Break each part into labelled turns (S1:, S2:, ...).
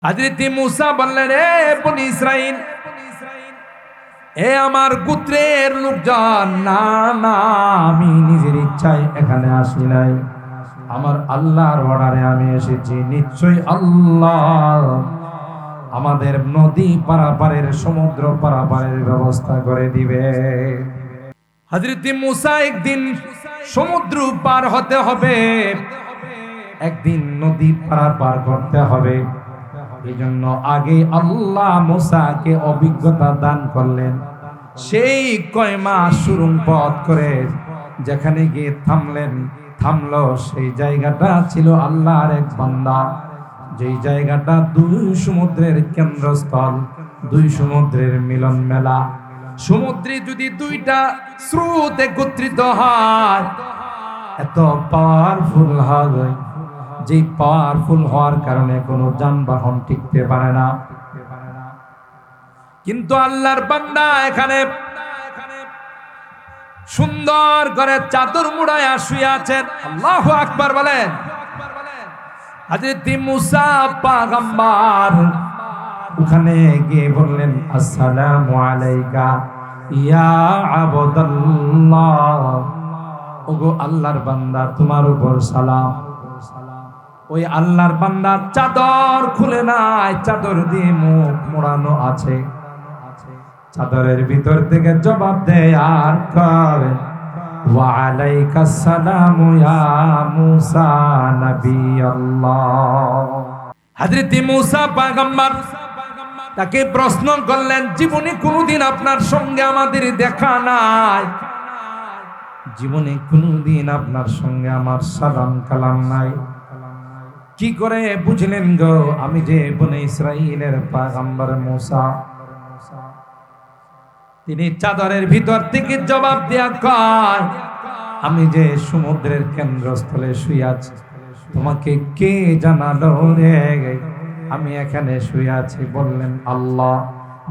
S1: হযরত মুসা বললেন, এ বনি ইসরাইল, এ আমার গোত্রের লোকজন, না না, আমি নিজের ইচ্ছায় এখানে আসি নাই, আমার আল্লাহর অর্ডারে আমি এসেছি। নিশ্চয়ই আল্লাহ আমাদের নদী পারাপারের, সমুদ্র পারাপারের ব্যবস্থা করে দিবে। হযরত মুসা একদিন সমুদ্র পার হতে হবে, একদিন নদী পারাপার করতে হবে। এই জন্য আগে আল্লাহ মুসাকে অভিজ্ঞতা দান করলেন। সেই কয় মাস সুরুং পথ করে যেখানে গিয়ে থামলো সেই জায়গাটা ছিল আল্লাহর এক বান্দা, যেই জায়গাটা দুই সমুদ্রের কেন্দ্রস্থল, দুই সমুদ্রের মিলন মেলা। সমুদ্রে যদি দুইটা স্রোত একত্রিত হয়, এত পাওয়ারফুল হবে, যে পাওয়ারফুল হওয়ার কারণে কোনো যানবাহন টিকতে পারে না। কিন্তু আল্লাহর বান্দা এখানে সুন্দর করে চাদর মুড়ায়া শুয়ে আছেন। আল্লাহু আকবার বলেন। হযরত মুসা পয়গম্বর ওখানে গিয়ে বললেন, আসসালামু আলাইকা ইয়া আবদাল্লাহ, ওগো আল্লাহর বান্দা, তোমার উপর সালাম। ওই আল্লাহর বান্দার চাদর খুলে নাই, চাদর দিয়ে মুখ মোড়ানো আছে। চাদরের ভিতর থেকে জবাব দেয় আর কয়, ওয়া আলাইকাস সালামু ইয়া মুসা নবিয়াল্লাহ। হযরত মুসা পয়গম্বর তাকে প্রশ্ন করলেন, জীবনে কোনোদিন আপনার সঙ্গে আমাদের দেখা নাই, জীবনে কোনোদিন আপনার সঙ্গে আমার সালাম কালাম নাই, কি করে বুঝলেন গো আমি যে বনি ইসরাইলের পয়গম্বর মুসা? তিনি চাদরের ভিতর থেকে জবাব দেয়া কয়, আমি যে সমুদ্রের কেন্দ্রস্থলে শুয়ে আছি, তোমাকে কে জানালো রে আমি এখানে শুয়ে আছি? বললেন, আল্লাহ।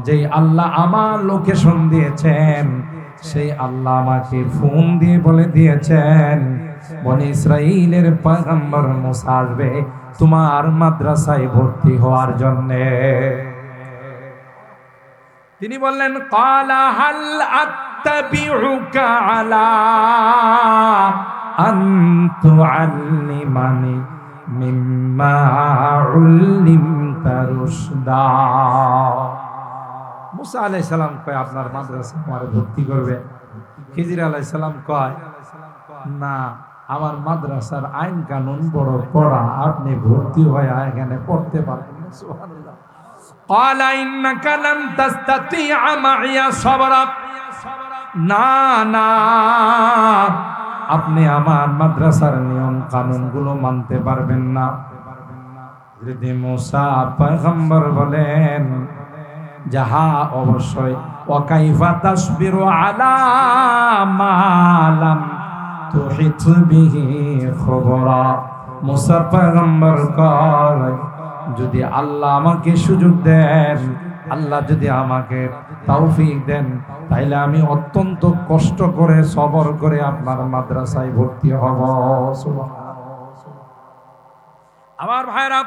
S1: যেই আল্লাহ আমার লোকেশন দিয়েছেন, সেই আল্লাহ আমাকে ফোন দিয়ে বলে দিয়েছেন, বনি ইসরাইলের পয়গম্বর মুসা আসবে তোমার মাদ্রাসায় ভর্তি হওয়ার জন্য। তিনি বললেন, ক্বালা হাল আত্তাবিউকা আলা আন তুআল্লিমানি মিম্মা উল্লিমতা রুশদা। মুসা আলাইহিস সালাম কয়, আপনার মাদ্রাসায় আমারে ভর্তি করবে? খিজির আলাইহিস সালাম কয়, না, আমার মাদ্রাসার আইন কানুন বড় কড়া, আপনি ভর্তি হয়ে এখানে পড়তে পারবেন না। সুবহানাল্লাহ। ক্বালা ইন্নাকা লাম তাসতাতিআ মাইয়া সাবরা। না না, আপনি আমার মাদ্রাসার নিয়ম কানুন গুলো মানতে পারবেন না। যদি মুসা পয়গম্বর বলেন, যাহা অবশ্যই, ওয়া কাইফা তাসবিরু আলা মা লাম তুহিত বিহি খবরা। মুসা পয়গম্বর কয়, যদি আল্লাহ আমাকে সুযোগ দেন, আল্লাহ যদি আমাকে তৌফিক দেন, তাইলে আমি অত্যন্ত কষ্ট করে সবর করে আপনার মাদ্রাসায় ভর্তি হব। আমার ভাইরা,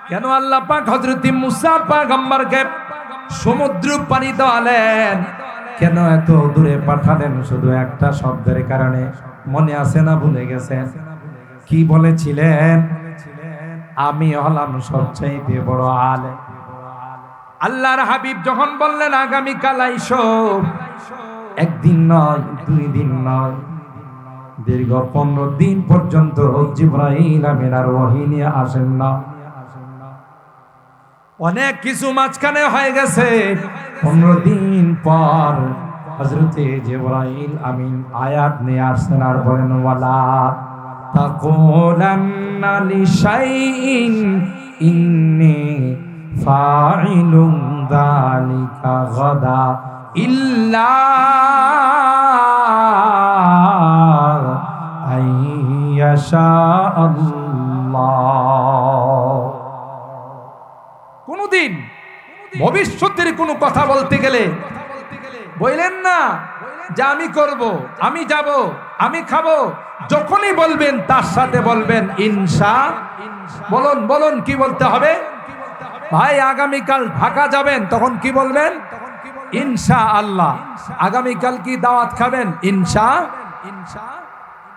S1: কেন আল্লাহ পাক হযরত মুসা পয়গম্বরকে সমুদ্র পানি দেওয়ালেন, কেন এত দূরে পাঠালেন? শুধু একটা শব্দের কারণে। মনে আছে না ভুলে গেছেন? কি বলেছিলেন? আমি হলাম সবচাইতে বড় আলেম। আল্লাহর হাবিব যখন বললেন আগামীকাল আইসো, একদিন নয়, 2 দিন নয়, দীর্ঘ 15 দিন পর্যন্ত জিবরাইল আমিন আর ওহী নিয়ে আসেন না। অনেক কিছু মাঝখানে হয়ে গেছে। 15 দিন পর হযরতে জিবরাইল আমিন আয়াত নিয়ে আসেন আর বলেন, ওয়ালা তাকুলান্না লিশাইইন ইন্নী ফাইলুন যালিকা গাদা ইল্লা আইয়াশা আল্লাহ। কোনদিন ভবিষ্যতের কোনো কথা বলতে গেলে বললেন না যে আমি করব, আমি যাব, আমি খাবো। যখনই বলবেন তার সাথে বলবেন ইনশা। বলুন বলুন, কি বলতে হবে? ভাই আগামীকাল ঢাকা যাবেন, তখন কি বলবেন? ইনশাআল্লাহ। আগামীকাল কি দাওয়াত খাবেন?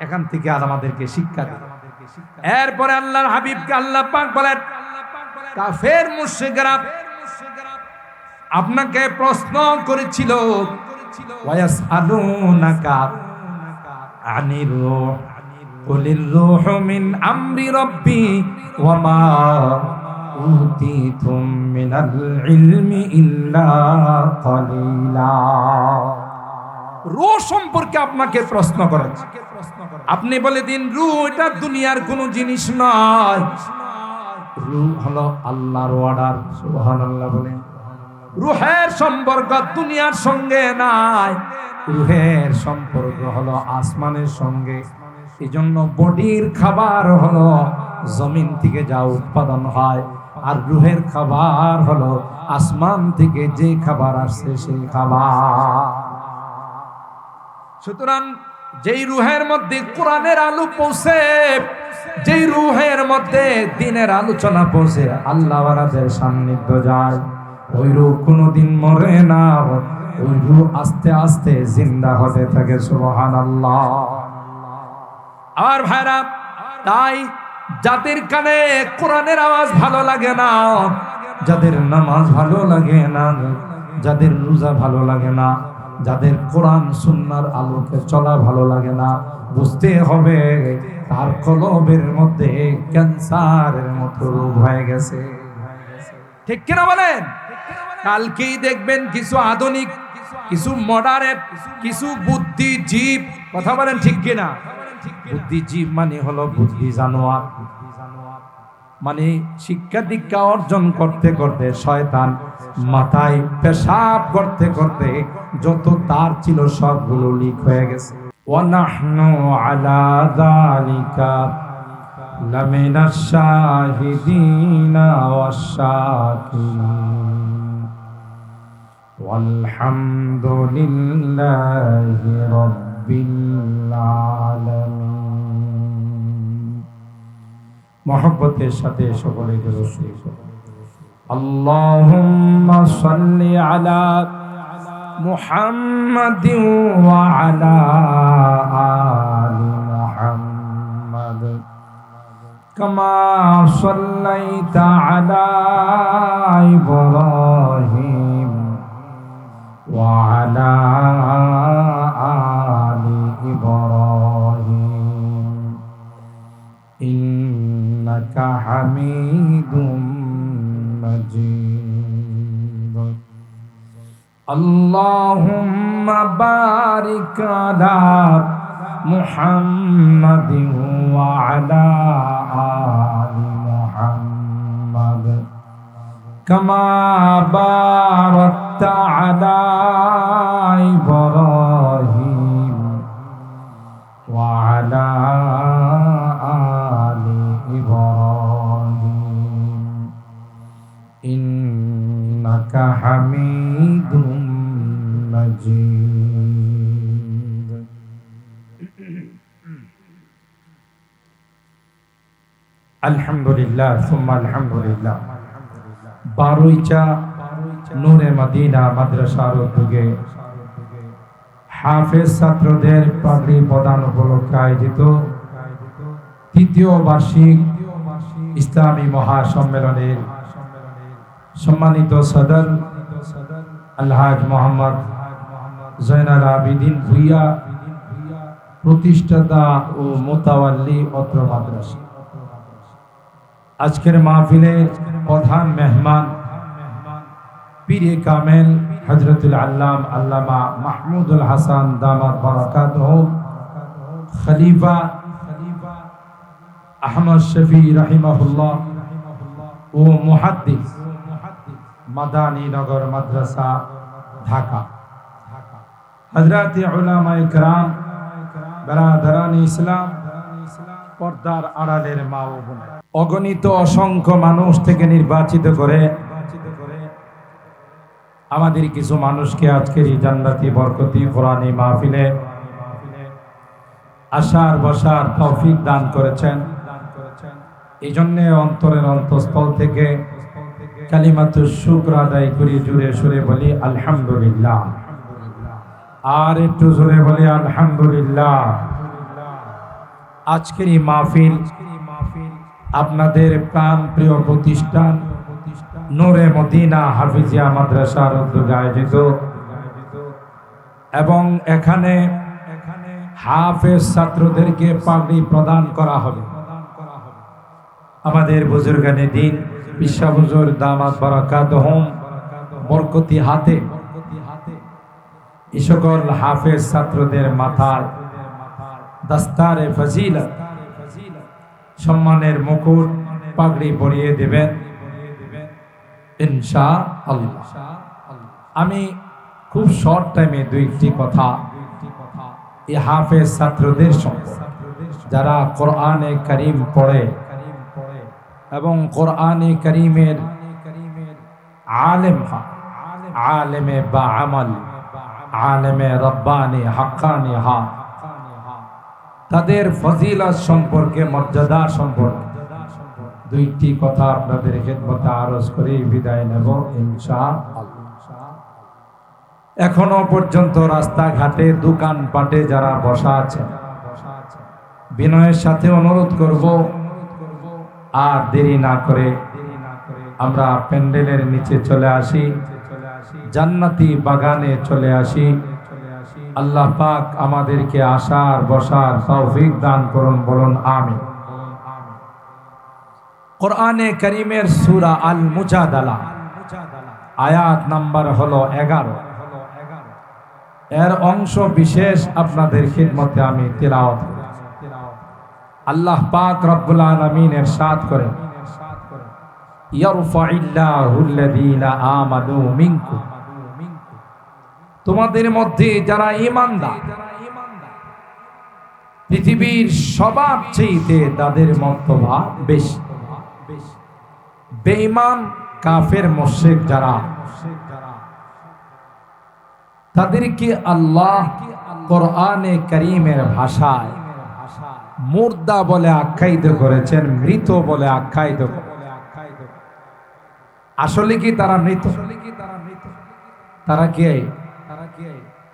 S1: এখান থেকে আর আমাদেরকে শিক্ষা দিন। এরপরে আল্লাহর হাবিবকে আল্লাহ পাক বলেন, কাফের মুশরিকরা আপনাকে প্রশ্ন করেছিল, ওয়ায়াসআলুনাকা আনির রূহ কুলির রূহু মিন আমরি রাব্বি ওয়া মা উতিতুম মিনাল ইলমি ইল্লা কালিলা। রূহ সম্পর্কে আপনাকে প্রশ্ন করেছে, আপনি বলে দিন রূহ এটা দুনিয়ার কোনো জিনিস নয়, রূহ হলো আল্লাহর অর্ডার। সুবহানাল্লাহ বলেন। রূহের সম্পর্ক দুনিয়ার সঙ্গে নাই, রূহের সম্পর্ক হলো আসমানের সঙ্গে। এজন্য বডির খাবার হলো জমিন থেকে যা উৎপাদন হয়, আর রূহের খাবার হলো আসমান থেকে যে খাবার আসছে সেই খাবার। সুতরাং যেই রূহের মধ্যে কোরআনের আলো পৌঁছে, যেই রূহের মধ্যে দ্বীনের আলোচনা পৌঁছে, আল্লাহওয়ালাদের সান্নিধ্য যায়, ওই রূহ কোনোদিন মরে না, ওই রূহ আস্তে আস্তে জিন্দা হতে থাকে। সুবহানাল্লাহ। আর ভাইরা, তাই যাদের কানে কোরআনের আওয়াজ ভালো লাগে না, যাদের নামাজ ভালো লাগে না, যাদের রোজা ভালো লাগে না, যাদের কোরআন সুন্নাহর আলোকে চলা ভালো লাগে না, বুঝতে হবে তার কলবের মধ্যে ক্যান্সারের মতো রোগ হয়ে গেছে। ঠিক কিনা বলেন? কালকেই দেখবেন কিছু আধুনিক, কিছু মডার্ন, কিছু বুদ্ধিজীব, কথা বলেন ঠিক কিনা? বুদ্ধিজীব মানে হলো বুদ্ধি জানোয়ার, মানে শিক্ষা দীক্ষা অর্জন করতে করতে শয়তান মাথায় পেশাব করতে করতে যত তার ছিল সবগুলো লিক হয়ে গেছে। ওয়ানাহনু আলা যালিকা লামিনাশ শাহিদিনা ওয়াশ-শাকিরিন ওয়ালহামদুলিল্লাহি রাব্বিল আলামিন। মহব্বতের সাথে সকলে দরুদ। আল্লাহুম্মা সাল্লি আলা মুহাম্মাদিন ওয়া আলা আলি মুহাম্মাদ কামা সাল্লাইতা আলা ইব্রাহিম ওয়া আলা আলি ইব্রাহিম ইন্নাকা হামিদুম মাজিদ। আল্লাহুম্মা বারিক আলা মুহাম্মাদিন ওয়া আলা আলি মুহাম্মাদ কামা বারাকতা আলা ইব্রাহিম ওয়া আলা আলি ইব্রাহিম ইন্নাকা হামিদুম মাজিদ। আলহামদুলিল্লাহ সুম্মা আলহামদুলিল্লাহ। বারুইচা নূরে মদিনা মাদ্রাসার উদ্যোগে হাফেজ ছাত্রদের পাগড়ি প্রদান উপলক্ষে আয়োজিত তৃতীয় বার্ষিক ইসলামী মহাসম্মেলনের সম্মানিত সদর আলহাজ মোহাম্মদ জয়নাল আবিদিন ভুইয়া প্রতিষ্ঠাতা ও মোতাওয়াল্লি অত্র মাদ্রাসা। আজকের মাহফিলের প্রধান মেহমান পীরে কামেল হযরতুল আল্লাম আল্লামা মাহমুদুল হাসান দামাত বারাকাতুহু, খলিফা আহমদ শফি রাহিমাহুল্লাহ ও মুহাদ্দিস মাদানী নগর মাদ্রাসা ঢাকা। হযরত উলামায়ে কেরাম, বেরাদারান ইসলাম, পর্দার আড়ালের মা ও বোন, অগণিত অসংখ্য মানুষ থেকে নির্বাচিত করে আমাদের কিছু মানুষকে আজকের এই জান্নাতি বরকতি কোরআনী মাহফিলে আসার বসার তৌফিক দান করেছেন। এই জন্য অন্তরের অন্তঃস্থল থেকে কালিমাতুশ শুকর আদায় করি, জোরে সুরে বলি আলহামদুলিল্লাহ। আর একটু জোরে বলি আলহামদুলিল্লাহ। আজকের এই মাহফিল আপনাদের প্রাণ প্রিয় প্রতিষ্ঠান নূরে মদিনা হাফিজিয়া মাদ্রাসার উদ্যোগে আয়োজিত, এবং এখানে হাফেজ ছাত্রদেরকে পাগড়ি প্রদান করা হবে। আমাদের বুজুর্গানে দিন বিশ্ব হুজুর দামাত বারাকাতুহুম বরকতি হাতে এই সকল হাফেজ ছাত্রদের মাথায় দাস্তারে ফজিলত সম্মানের মুকুট পাগড়ি পরিয়ে দেবেন ইনশাআল্লাহ। আমি খুব শর্ট টাইমে দুইটি কথা এই হাফেজ ছাত্রদের সম্পর্কে, যারা কোরআনে কারীম পড়ে এবং কোরআনে কারীমের আলেম হয়, আলেমে বা আমল, আলেমে রব্বানি হাক্কানি হয়, তাদের ফজিলত সম্পর্কে, মর্যাদা সম্পর্কে দুইটি কথা আপনাদের খেদমতে আরজ করে বিদায় নেব ইনশাআল্লাহ। এখনো পর্যন্ত রাস্তাঘাটে দোকানপাটে যারা বসা আছেন, বিনয়ের সাথে অনুরোধ করব আর দেরি না করে আমরা প্যান্ডেলের নিচে চলে আসি, জান্নাতি বাগানে চলে আসি। আল্লাহ পাক আমাদেরকে আসার বসার তৌফিক দান করুন, বলুন আমিন। কোরআনে কারীমের সূরা আল মুজাদালা আয়াত নাম্বার হলো 11, এর অংশ বিশেষ আপনাদের খিদমতে আমি তিলাওয়াত করি। আল্লাহ পাক রব্বুল আলামিন ইরশাদ করেন, ইয়ারফাইল্লাহুল্লাযীনা আমানু মিনকুম, তোমাদের মধ্যে যারা ঈমানদার, পৃথিবীর সবার চেয়ে তাদের মর্তবা বেশি। বেঈমান কাফের মুশরিক যারা, তাদেরকে আল্লাহ কোরআনে কারীমের ভাষায় মুর্দা বলে আখ্যায়িত করেছেন, মৃত বলে আখ্যায়িত করেছেন। আসলে কি তারা মৃত? তারা কি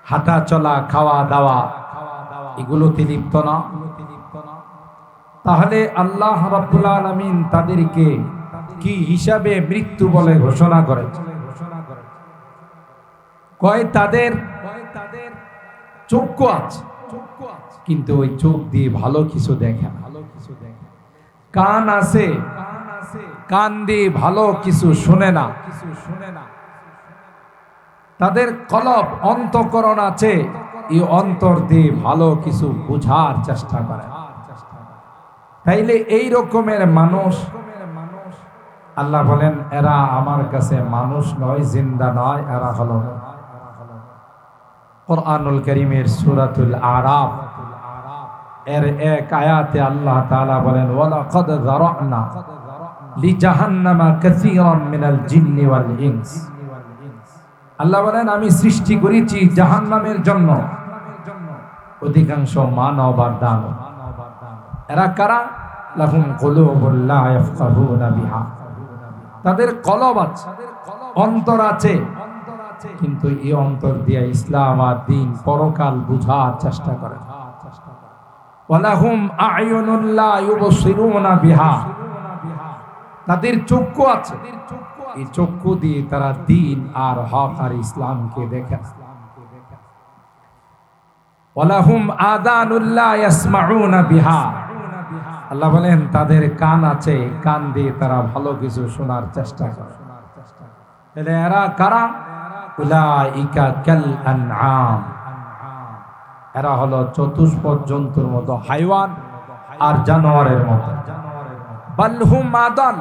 S1: হাঁটা চলা, খাওয়া দাওয়া এগুলোতে লিপ্ত না? তাহলে আল্লাহ রাব্বুল আলামিন তাদেরকে কি হিসাবে মৃত্যু বলে ঘোষণা করেছেন? কয় তাদের চক্ষু আছে, কিন্তু ওই চোখ দিয়ে ভালো কিছু দেখে না। কান আছে, কান দিয়ে ভালো কিছু শুনে না। তাদের কলব, অন্তঃকরণ আছে, এই অন্তর দিয়ে ভালো কিছু বোঝার চেষ্টা করে। তাইলে এই রকমের মানুষ আল্লাহ বলেন এরা আমার কাছে মানুষ নয়, জিন্দা নয়, এরা হলো। কোরআনুল কারীমের সূরাতুল আরাফ এর এক আয়াতে আল্লাহ তাআলা বলেন, ওয়ালাকাদ যারানা লিজাহান্নামা কাসীরাম মিনাল জিন্নি ওয়াল ইনস। আল্লাহ বলেন আমি সৃষ্টি করেছি জাহান্নামের জন্য অধিকাংশ মানব আর দানব। এরা কারা? লাহুম কুলুবুন লা ইয়াফকাহুনা বিহা, তাদের কলব আছে, অন্তর আছে, কিন্তু এই অন্তর দিয়ে ইসলাম আর দ্বীন পরকাল বুঝার চেষ্টা করে। ওয়ালাহুম আ'য়ুনুন লা ইউবসিরুনা বিহা, তাদের চক্ষু আছে, এই চক্ষু দিয়ে তারা দ্বীন আর হক আর ইসলামকে দেখে। ওয়ালাহুম আযানুন লা ইয়াসমাউনা বিহা, আল্লাহ বলেন তাদের কান আছে, কান দিয়ে তারা ভালো কিছু শোনার চেষ্টা করে। তাহলে এরা কারা? উলাইকা কাল আনআম, এরা হলো চতুষ্পদ জন্তুর মতো, হাইওয়ান আর জানোয়ারের মতো। বালহুম আদাল,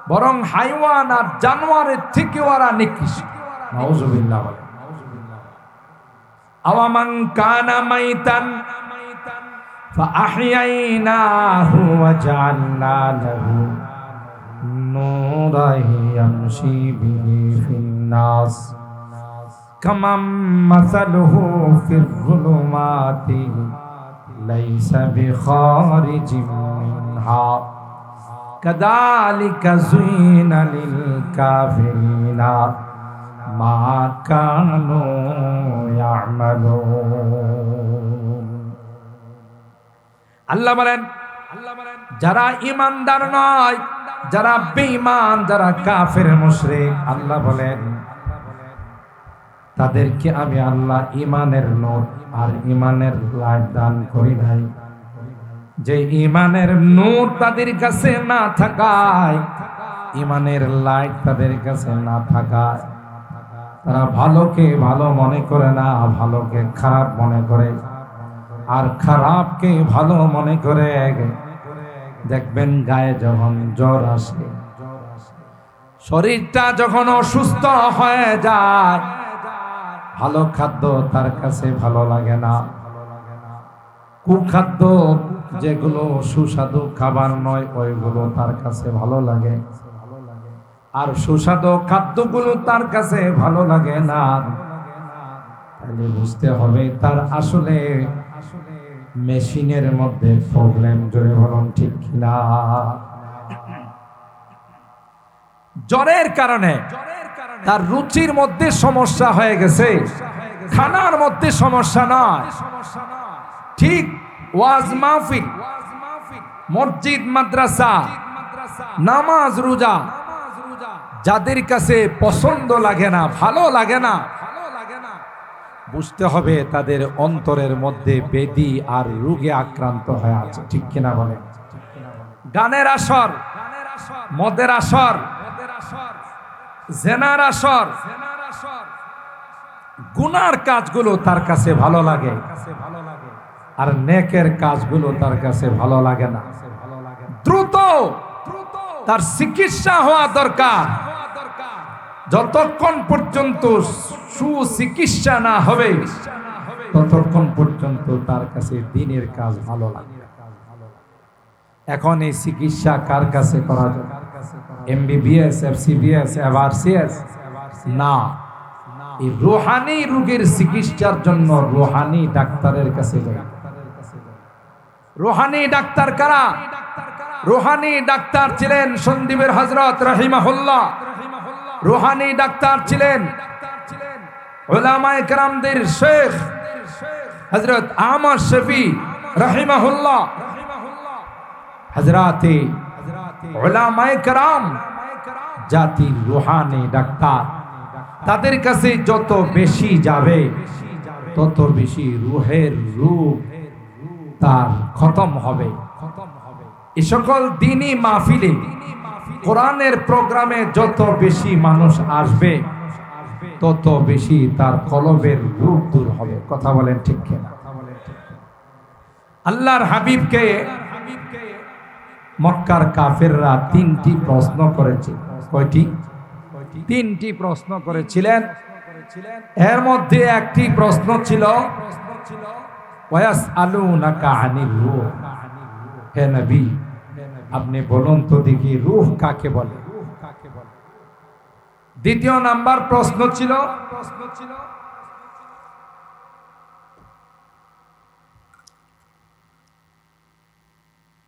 S1: বরং হাইওয়ান আর জানোয়ারের থেকে ওরা নিকৃষ্ট। নাউযুবিল্লাহ। আওয়ামান কানা মাইতান ফাআহইয়াইনাহু ওয়াজআলনা লাহু নূরান ইয়ামশি বিহি ফিন-নাস কামান মাসালুহু ফিয-যুলুমাতি লাইসা বিখারিজিম মিনহা কাযালিকা যুইনা লিল কাফিরিনা মা কানু ইয়ামালুন। আল্লাহ বলেন যারা ঈমানদার নয়, যারা বেঈমান, যারা কাফের মুশরিক, আল্লাহ বলেন তাদেরকে আমি আল্লাহ ঈমানের নূর আর ঈমানের লাইট দান করি নাই। যে ঈমানের নূর তাদের কাছে না থাকায়, ঈমানের লাইট তাদের কাছে না থাকায় তারা ভালোকে ভালো মনে করে না, ভালোকে খারাপ মনে করে, আর খারাপকে ভালো মনে করে। দেখবেন গায়ে যখন জ্বর আসে, শরীরটা যখন অসুস্থ হয়ে যায়, ভালো খাদ্য তার কাছে ভালো লাগে না। কুখাদ্য যেগুলো সুস্বাদু খাবার নয়, ওইগুলো তার কাছে ভালো লাগে, আর সুস্বাদু খাদ্যগুলো তার কাছে ভালো লাগে না। তাহলে বুঝতে হবে তার আসলে মেশিনের মধ্যে প্রবলেম। জোরে বলুন ঠিক কিনা? জ্বরের কারণে তার রুচির মধ্যে সমস্যা হয়ে গেছে, খানার মধ্যে সমস্যা নয়। ঠিক ওয়াজ মাহফিল, মসজিদ, মাদ্রাসা, নামাজ, রোজা যাদের কাছে পছন্দ লাগে না, ভালো লাগে না, বুঝতে হবে তাদের অন্তরের মধ্যে বেদি আর রোগে আক্রান্ত হয়ে আছে। ঠিক কিনা বলেন? গানের আসর, মদের আসর, জেনার আসর, গুনার কাজগুলো তার কাছে ভালো লাগে, আর নেকের কাজগুলো তার কাছে ভালো লাগে না। দ্রুত তার চিকিৎসা হওয়া দরকার। যতক্ষণ পর্যন্ত সুচিকিৎসা না হবে, ততক্ষণ পর্যন্ত তার কাছে দিনের কাজ ভালো লাগে। এখন এই চিকিৎসা কার কাছে করা যায়? এমবিবিএস, এফসিবিএস, এফআরসিএস না, এই রুহানি রোগের চিকিৎসার জন্য রুহানি ডাক্তারের কাছে যায়। রুহানি ডাক্তার কারা? রুহানি ডাক্তার ছিলেন সন্দীপের হযরত রাহিমাহুল্লাহ। রুহানি ডাক্তার ছিলেন উলামায়ে কেরামদের শেখ হযরত আহমদ শফি রাহিমাহুল্লাহ। হযরতে উলামায়ে কেরাম জাতির রুহানি ডাক্তার। তাদের কাছে যত বেশি যাবে, তত বেশি রুহের রূপ তার খতম হবে। এই সকল দ্বীনি মাহফিলে, কোরআনের প্রোগ্রামে যত বেশি মানুষ আসবে, তত বেশি তার কলবের রূপ দূর হবে। কথা বলেন ঠিক কিনা? আল্লাহর হাবিবকে মক্কার কাফেররা তিনটি প্রশ্ন করেছে। কয়টি? তিনটি প্রশ্ন করেছিলেন। এর মধ্যে একটি প্রশ্ন ছিল ওয়াসআলুনাকা আনির রূহ। হে নবী, আপনি বলুন তো দেখি রূহ কাকে বলে? দ্বিতীয় নাম্বার প্রশ্ন ছিল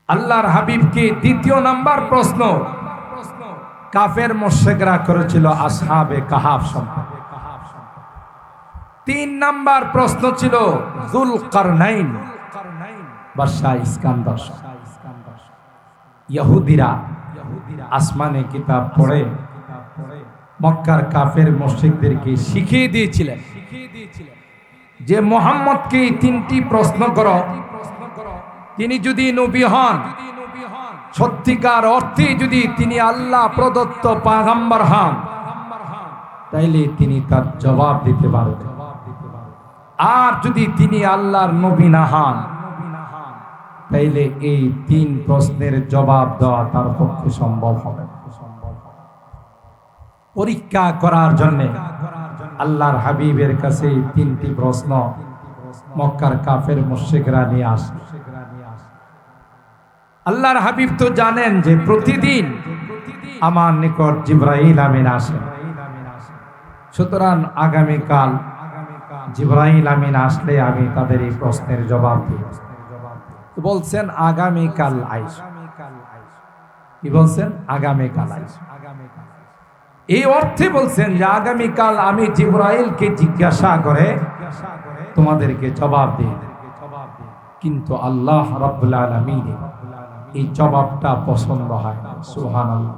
S1: আল্লাহর হাবিবকে দ্বিতীয় নাম্বার প্রশ্ন কাফের মুশরিকরা করেছিল আসহাবে কাহাফ সম্পর্কে। তিন নাম্বার প্রশ্ন ছিল যুলকারনাইন বাদশা ইস্কান্দার। ইহুদিরা আসমানে কিতাব পড়ে মক্কার কাফের মুশরিকদেরকে শিখিয়ে দিয়েছিলেন যে মুহাম্মদকে তিনটি প্রশ্ন করো, তিনি যদি নবী হন, সত্যিকার অর্থে যদি তিনি আল্লাহ প্রদত্ত পয়গম্বর হন, তাইলে তিনি তার জবাব দিতে পারবেন। আর যদি তিনি আল্লাহর নবী না হন, তাইলে এই তিন প্রশ্নের জবাব দেওয়া তার পক্ষে সম্ভব হবে। পরীক্ষা করার জন্য আল্লাহর হাবিবের কাছে তিনটি প্রশ্ন মক্কার কাফের মুশরিকরা নিয়ে আসে। আল্লাহর হাবিব তো জানেন যে প্রতিদিন আমার নিকট জিবরাইল আমিন আসেন, সুতরাং আগামীকাল জিবরাইল আমিন আসলে আমি তাদের এই প্রশ্নের জবাব দিব। বলছেন আগামীকাল আইস। কি বলছেন? আগামীকাল আসবে। এই অর্থে বলছেন যে আগামীকাল আমি জিবরাইলকে জিজ্ঞাসা করে তোমাদেরকে জবাব দিই। কিন্তু আল্লাহ রাব্বুল আলামিন এই জবাবটা পছন্দ হয় না। সুবহানাল্লাহ।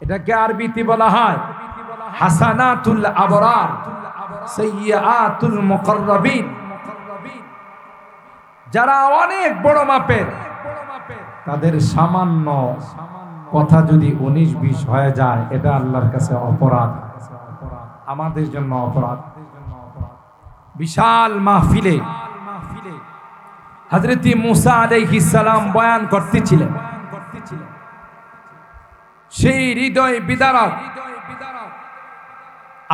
S1: এটাকে আরবিতে বলা হয় হাসানাতুল আবরার সাইয়্যাতুল মুকাররাবিন। যারা অনেক বড় মাপের, তাদের সামান্য কথা যদি 19-20 হয়ে যায়, এটা আল্লাহর কাছে অপরাধ, আমাদের জন্য অপরাধ। বিশাল মাহফিলে হযরত মুসা আলাইহিস সালাম বয়ান করতেছিলেন। সেই হৃদয় বিদারক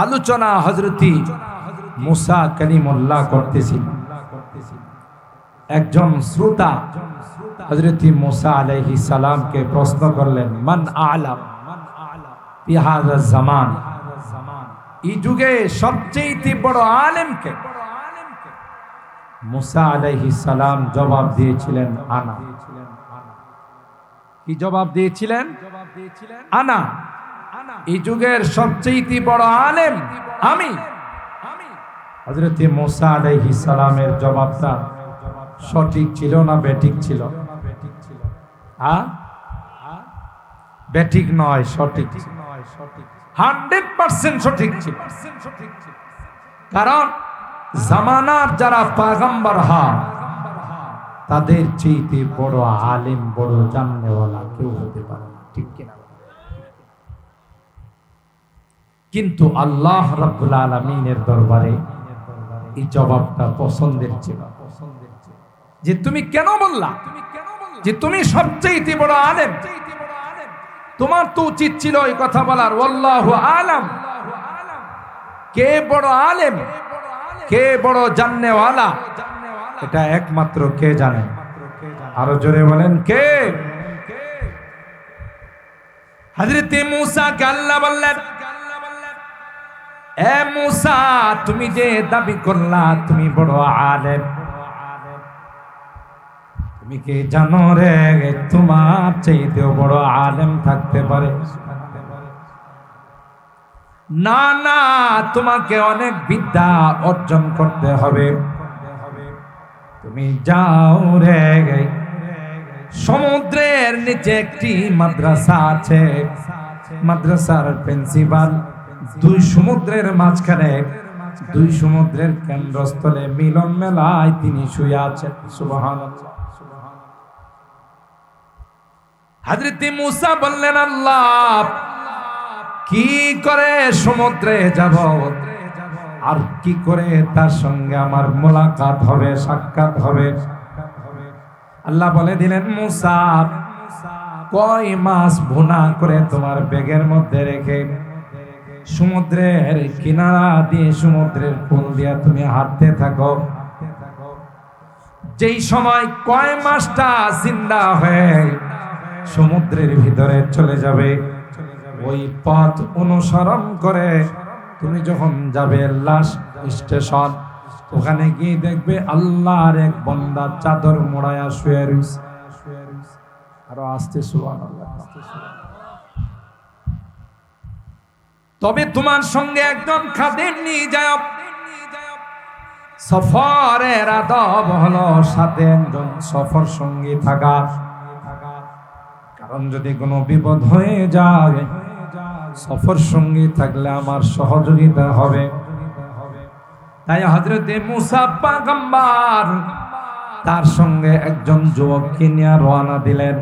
S1: আলোচনা হযরত মুসা কালিমুল্লাহ করতেছিলেন। একজন শ্রোতা হযরত মুসা আলাইহিস সালামকে প্রশ্ন করলেন, মান আ'লাম ফি হাযা জামান, এই যুগে সবচেয়ে বড় আলেম কে? মুসা আলাইহিস সালাম জবাব দিয়েছিলেন আনা। কি জবাব দিয়েছিলেন? আনা। এই যুগের সবচেয়ে বড় আলেম আমি। হযরত মুসা আলাইহিস সালামের জবাবটা সঠিক ছিল না বেঠিক ছিল? বেঠিক নয়, সঠিক, 100% সঠিক ছিল। কারণ জামানার যারা পয়গম্বর হয়, তাদের চেয়ে বড় আলেম, বড় জাননেওয়ালা কেউ হতে পারে না, ঠিক কিনা? কিন্তু আল্লাহ রাব্বুল আলামিনের দরবারে এই জবাবটা পছন্দের ছিল। যে তুমি কেন বললা যে তুমি সবচেয়ে বড় আলেম? তোমার তো উচিত ছিল এই কথা বলার, ওয়াল্লাহু আলাম, কে বড় আলেম, কে বড় জাননেওয়ালা, এটা একমাত্র কে জানে। আরো জোরে বলেন, কে? হযরত মুসা কে আল্লাহ বললেন, এ মুসা, তুমি যে দাবি করলা তুমি বড় আলেম, তুমি কি জানো রে তোমার চাইতেও বড় আলেম থাকতে পারে? না না, তোমাকে অনেক বিদ্যা অর্জন করতে হবে। তুমি যাও রে, সমুদ্রের নিচে একটি মাদ্রাসা আছে, মাদ্রাসার প্রিন্সিপাল দুই সমুদ্রের মাঝখানে, দুই সমুদ্রের কেন্দ্রস্থলে মিলন মেলায় তিনি শুয়ে আছেন। সুবহানাল্লাহ। হযরত মুসা বললেন, আল্লাহ, কি করে সমুদ্রে যাব আর কি করে তার সঙ্গে আমার মোলাকাত হবে, সাক্ষাৎ হবে? আল্লাহ বলে দিলেন, মুসা, কয় মাছ ভুনা করে তোমার ব্যাগের মধ্যে রেখে সমুদ্রের কিনারা দিয়ে, সমুদ্রের কোল দিয়ে তুমি হাঁটতে থাকো। যেই সময় কয় মাছটা জিন্দা হয়ে সমুদ্রের ভিতরে চলে যাবে, ওই পথ অনুসরণ করে তুমি যখন যাবে লাস্ট স্টেশন, ওখানে গিয়ে দেখবে আল্লাহর এক বান্দা চাদর মোড়ায়া শুয়ে রয়েছে। আরো আস্তে সুবহানাল্লাহ। তবে তোমার সঙ্গে একজন খাদেম নিয়ে যাও। সফরের আদব হলো সাথে একজন সফর সঙ্গী থাকা, কারণ যদি কোনো বিপদ হয়ে যায় সফর সঙ্গী থাকলে আমার সহযোগিতা হবে। তাই হযরতে মুসা পয়গম্বর তার সঙ্গে একজন যুবককে নিয়ে রওনা দিলেন,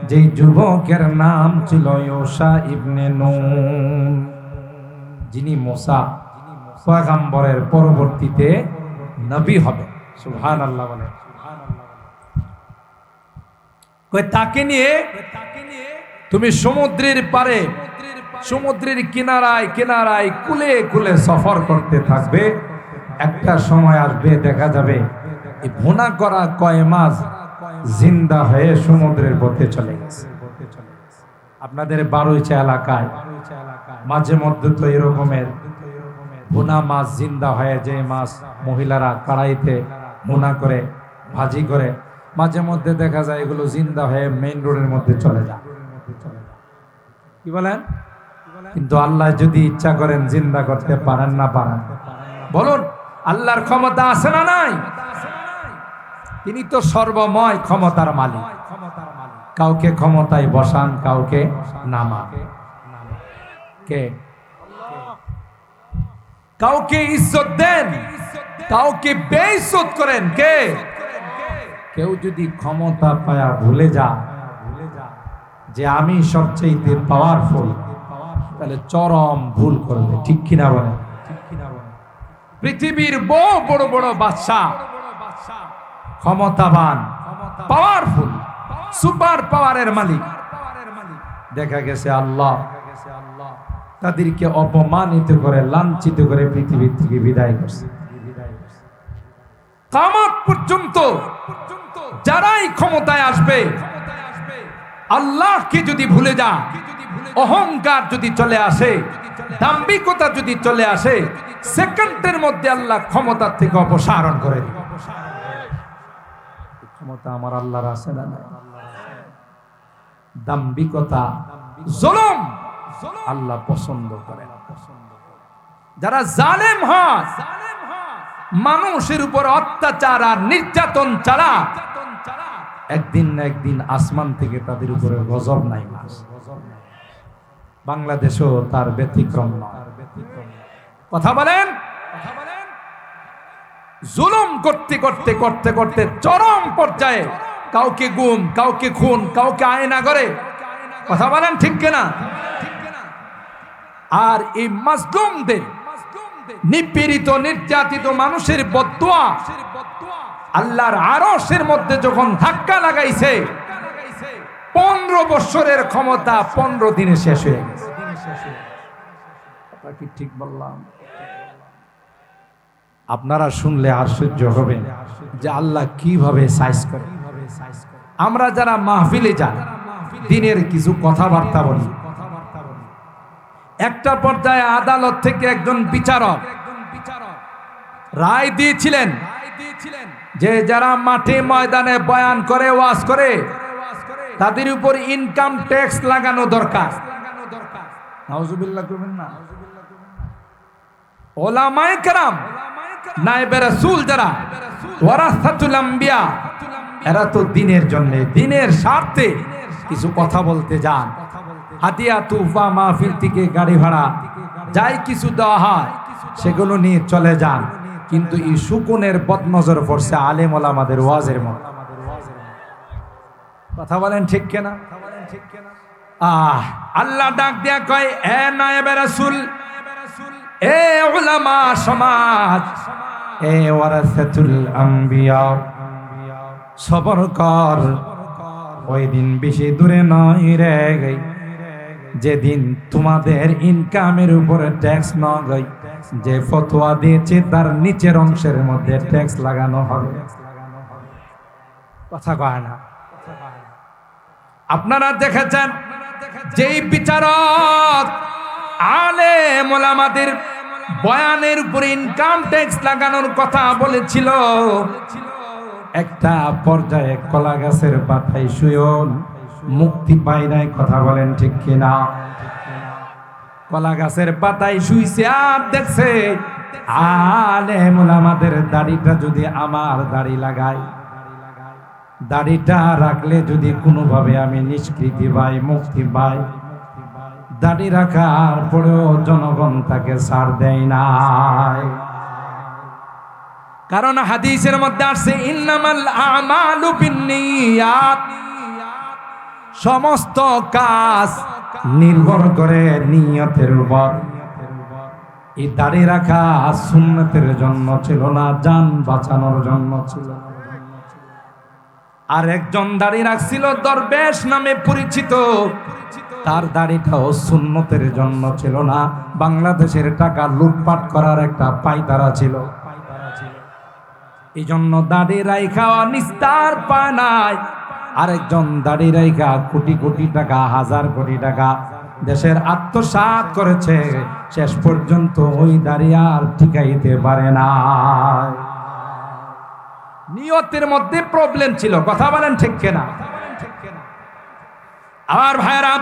S1: যেই যুবকের নাম ছিল ইউশা ইবনে নুন, যিনি মুসা পয়গম্বরের পরবর্তীতে নবী হবে। সুবহানাল্লাহ বলে। কই তাকে নিয়ে তুমি সমুদ্রের পারে, সমুদ্রের কিনারায় কিনারায় কুলে কুলে সফর করতে থাকবে। একটা সময় আসবে দেখা যাবে এই ভুনা করা কয় মাছ জিন্দা হয়ে সমুদ্রের পথে চলে গেছে। আপনাদের বারুইচা এলাকায় মাঝে মধ্যে তো এরকমের ভুনা মাছ জিন্দা হয়ে, যে মাছ মহিলারা কড়াইতে ভুনা করে ভাজি করে মাঝে মধ্যে দেখা যায় এগুলো জিন্দা হয়ে মেইন রোডের মধ্যে চলে যায়। কি বলেন? কিন্তু আল্লাহ যদি ইচ্ছা করেন জিন্দা করতে পারেন না পারেন? বলুন, আল্লাহর ক্ষমতা আছে না নাই? তিনি তো সর্বময় ক্ষমতার মালিক। কাউকে ক্ষমতায় বসান, কাউকে নামান। কে? কাউকে ইজ্জত দেন, কাউকে বেইজ্জত করেন। কে? কেউ যদি ক্ষমতা পায়া ভুলে যায় যে আমি সবচেয়ে পাওয়ারফুল, তাহলে চরম ভুল করবে। ঠিক কিনা বলেন? পৃথিবীর বড় বড় বাদশা, ক্ষমতাবান, পাওয়ারফুল, সুপার পাওয়ারের মালিক, দেখা গেছে আল্লাহ তাদেরকে অপমানিত করে, লাঞ্ছিত করে পৃথিবী থেকে বিদায় করছে। কিয়ামত পর্যন্ত যারাই ক্ষমতায় আসবে, আল্লাহকে যদি ভুলে যায়, অহংকার যদি চলে আসে, দাম্ভিকতা যদি চলে আসে, সেকেন্ডের মধ্যে আল্লাহ ক্ষমতা থেকে অপসারণ করে দিবে। ক্ষমতা আমার আল্লাহর আছে না? দাম্ভিকতা, জুলুম আল্লাহ পছন্দ করে না। যারা জালেম হয়, মানুষের উপর অত্যাচার আর নির্যাতন চালায়, একদিন না একদিন আসমান থেকে তাদের উপরে গজব নাই। বাংলাদেশও তার ব্যতিক্রম নয়। কথা বলেন? জুলুম করতে করতে করতে করতে চরম পর্যায়ে কাউকে গুম, কাউকে খুন, কাউকে আয়না করে। কথা বলেন ঠিক কিনা? আর এই মাজলুমদের, নিপীড়িত নির্যাতিত মানুষের বদদুয়া আল্লাহর আরশের মধ্যে যখন ধাক্কা লাগাইছে, 15 বছরের ক্ষমতা 15 দিনে শেষ হয়ে গেছে। কি ঠিক বললাম? আপনারা শুনলে আশ্চর্য হবেন যে আল্লাহ কিভাবে সাইজ করে। আমরা যারা মাহফিলে যাই, দিনের কিছু কথাবার্তা বলি, একটা পর্যায়ে আদালত থেকে একজন বিচারক রায় দিয়েছিলেন যে যারা মাঠে ময়দানে বয়ান করে, ওয়াজ করে, তাদের উপর ইনকাম ট্যাক্স লাগানো দরকার। নাউজুবিল্লাহ করবেন না? ওলামায়ে কেরাম, নায়েবে রাসূল যারা, ওয়ারাসাতুল আম্বিয়া, এরা তো দিনের জন্য, দিনের স্বার্থে কিছু কথা বলতে যান। হাদিয়া, তুফা, মাহফিল থেকে গাড়ি ভাড়া যাই কিছু দেওয়া হয় সেগুলো নিয়ে চলে যান। কিন্তু এই সুকুনের বদনজর পড়ছে আলেম ওলামাদের ওয়াজের মধ্যে। কথা বলেন ঠিক কিনা? আল্লাহ ডাক দিয়া কয়, এ নায়েবে রাসূল, এ উলামা সমাজ, এ ওয়ারাসাতুল আম্বিয়া, সবর কর। ওই দিন বেশি দূরে নয় রে গই, যেদিন তোমাদের ইনকামের উপরে ট্যাক্স না গই, যে ফতোয়া দিয়েছে তার নিচের অংশের মধ্যে ট্যাক্স লাগানো হবে। কথা কয় না? আপনারা দেখেছেন যেই বিচারক আলেম ওলামাদের বয়ানের উপরে ইনকাম ট্যাক্স লাগানোর কথা বলেছিল, একটা পর্যায়ে কলা গাছের পাতায় শুয়েও মুক্তি পায় নাই। কথা বলেন ঠিক কিনা? কলা গাছের পাতায় শুইছে আর দেখছে আলেম ওলামাদের দাড়িটা যদি আমার দাড়ি লাগাই, দাড়িটা রাখলে যদি কোনোভাবে আমি নিষ্কৃতি পাই, মুক্তি পাই, দাড়ি রাখার পরেও জনগণ তাকে ছাড় দেয় নাই। কারণ হাদিসের মধ্যে আসছে, ইন্নামাল আমালু বিন্নিয়াত, সমস্ত কাজ নির্ভর করে নিয়তের উপর। এই দাড়ি রাখা সুন্নতের জন্য ছিল না, জান বাঁচানোর জন্য ছিল। আর একজন দাড়ি রাখছিল দরবেশ নামে পরিচিত, তার দাড়িটাও সুন্নতের জন্য ছিল না, বাংলাদেশের টাকা লুটপাট করার একটা পায়তারা ছিল। এই জন্য দাড়ি রাইখা নিস্তার পায় নাই। আরেকজন দাড়ি রাইখা কোটি কোটি টাকা, হাজার কোটি টাকা দেশের আত্মসাৎ করেছে, শেষ পর্যন্ত ওই দাড়ি আর টিকাইতে পারে না। নিয়তের মধ্যে প্রবলেম ছিল, কথা বলেন ঠিক কিনা? আমার ভাইরা,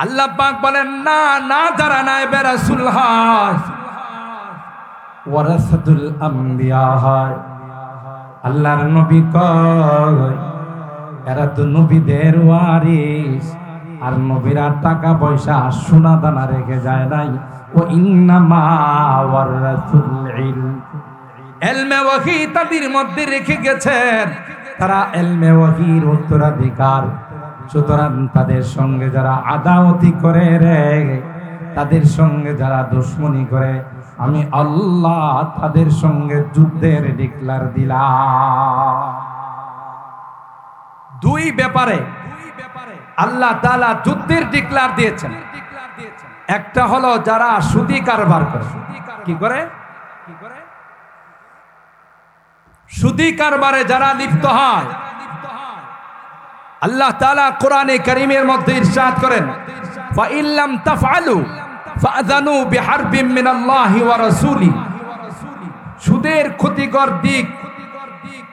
S1: আল্লাহ পাক বলেন না না যারা নায়েবে রাসূল হয়, ওয়ারাসাতুল আম্বিয়া হয়, আল্লাহর নবী কয় এরা তো নবীদের ওয়ারিস, আর নবীরা টাকা পয়সা সোনা দানা রেখে যায় নাই। ও ইন্নামা ওয়ারাসুল ইলম, ইলমে ওয়াহী তাদের মধ্যে রেখে গেছেন, তারা ইলমে ওয়াহীর উত্তরাধিকার। সুতরাং তাদের সঙ্গে যারা আদাওয়াতি করে রে, তাদের সঙ্গে যারা দুশমনি করে, আমি আল্লাহ তাদের সঙ্গে যুদ্ধের ডিক্লার দিলাম। দুই ব্যাপারে আল্লাহ তাআলা যুদ্ধের ডিক্লার দিয়েছেন। একটা হলো যারা সুদি কারবার করে, কি করে? সুদি কারবারে যারা লিপ্ত হয়, আল্লাহ তাআলা কোরআনে কারীমের মধ্যে ইরশাদ করেন, ফা ইল্লাম তাফআলু ফাআযানু বিহারবিম মিনাল্লাহি ওয়া রাসূলি। সুদের ক্ষতিকর দিক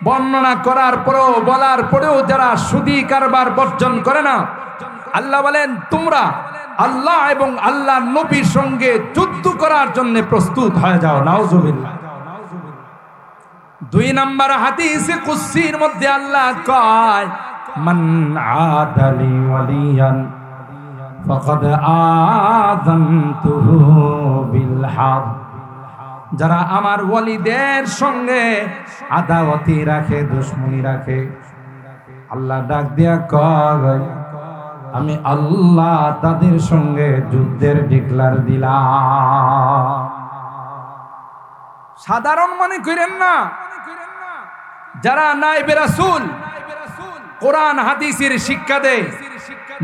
S1: বর্ণনা করার পরেও, বলার পরেও যারা সুদি কারবার বর্জন করে না, আল্লাহ বলেন তোমরা আল্লাহ এবং আল্লাহর নবীর সঙ্গে যুদ্ধ করার জন্য প্রস্তুত হয়ে যাও। নাউজুবিল্লাহ। দুই নম্বর হাদিসে কুদসির মধ্যে আল্লাহ কয়, মান আদালি ওয়ালিয়ান ফাকাদ আযানতুহু বিল হারব। যারা আমার ওয়ালিদের সঙ্গে আদাওয়াতি রাখে, দুশমনি রাখে, আল্লাহ ডাক দিয়া কয় আমি আল্লাহ তাদের সঙ্গে যুদ্ধের ডিক্লার দিলাম। সাধারণ মনে করেন না, যারা নায়েবে রাসূল কোরআন হাদিসের শিক্ষা দেয়,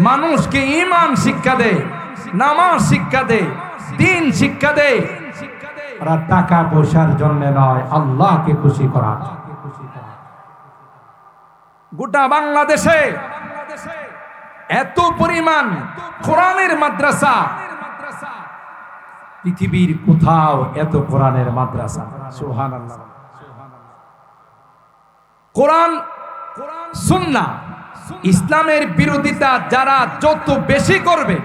S1: মানুষকে ঈমান শিক্ষা দেয়, নামাজ শিক্ষা দেয়, দ্বীন শিক্ষা দেয়, ওরা টাকা পয়সার জন্য নয়, আল্লাহকে খুশি করার। গোটা বাংলাদেশে এত পরিমাণ কোরআনের মাদ্রাসা, পৃথিবীর কোথাও এত কোরআনের মাদ্রাসা। সুবহানাল্লাহ। কোরআন সুন্নাহ ইসলামের বিরোধিতা যারা যত বেশি করবে,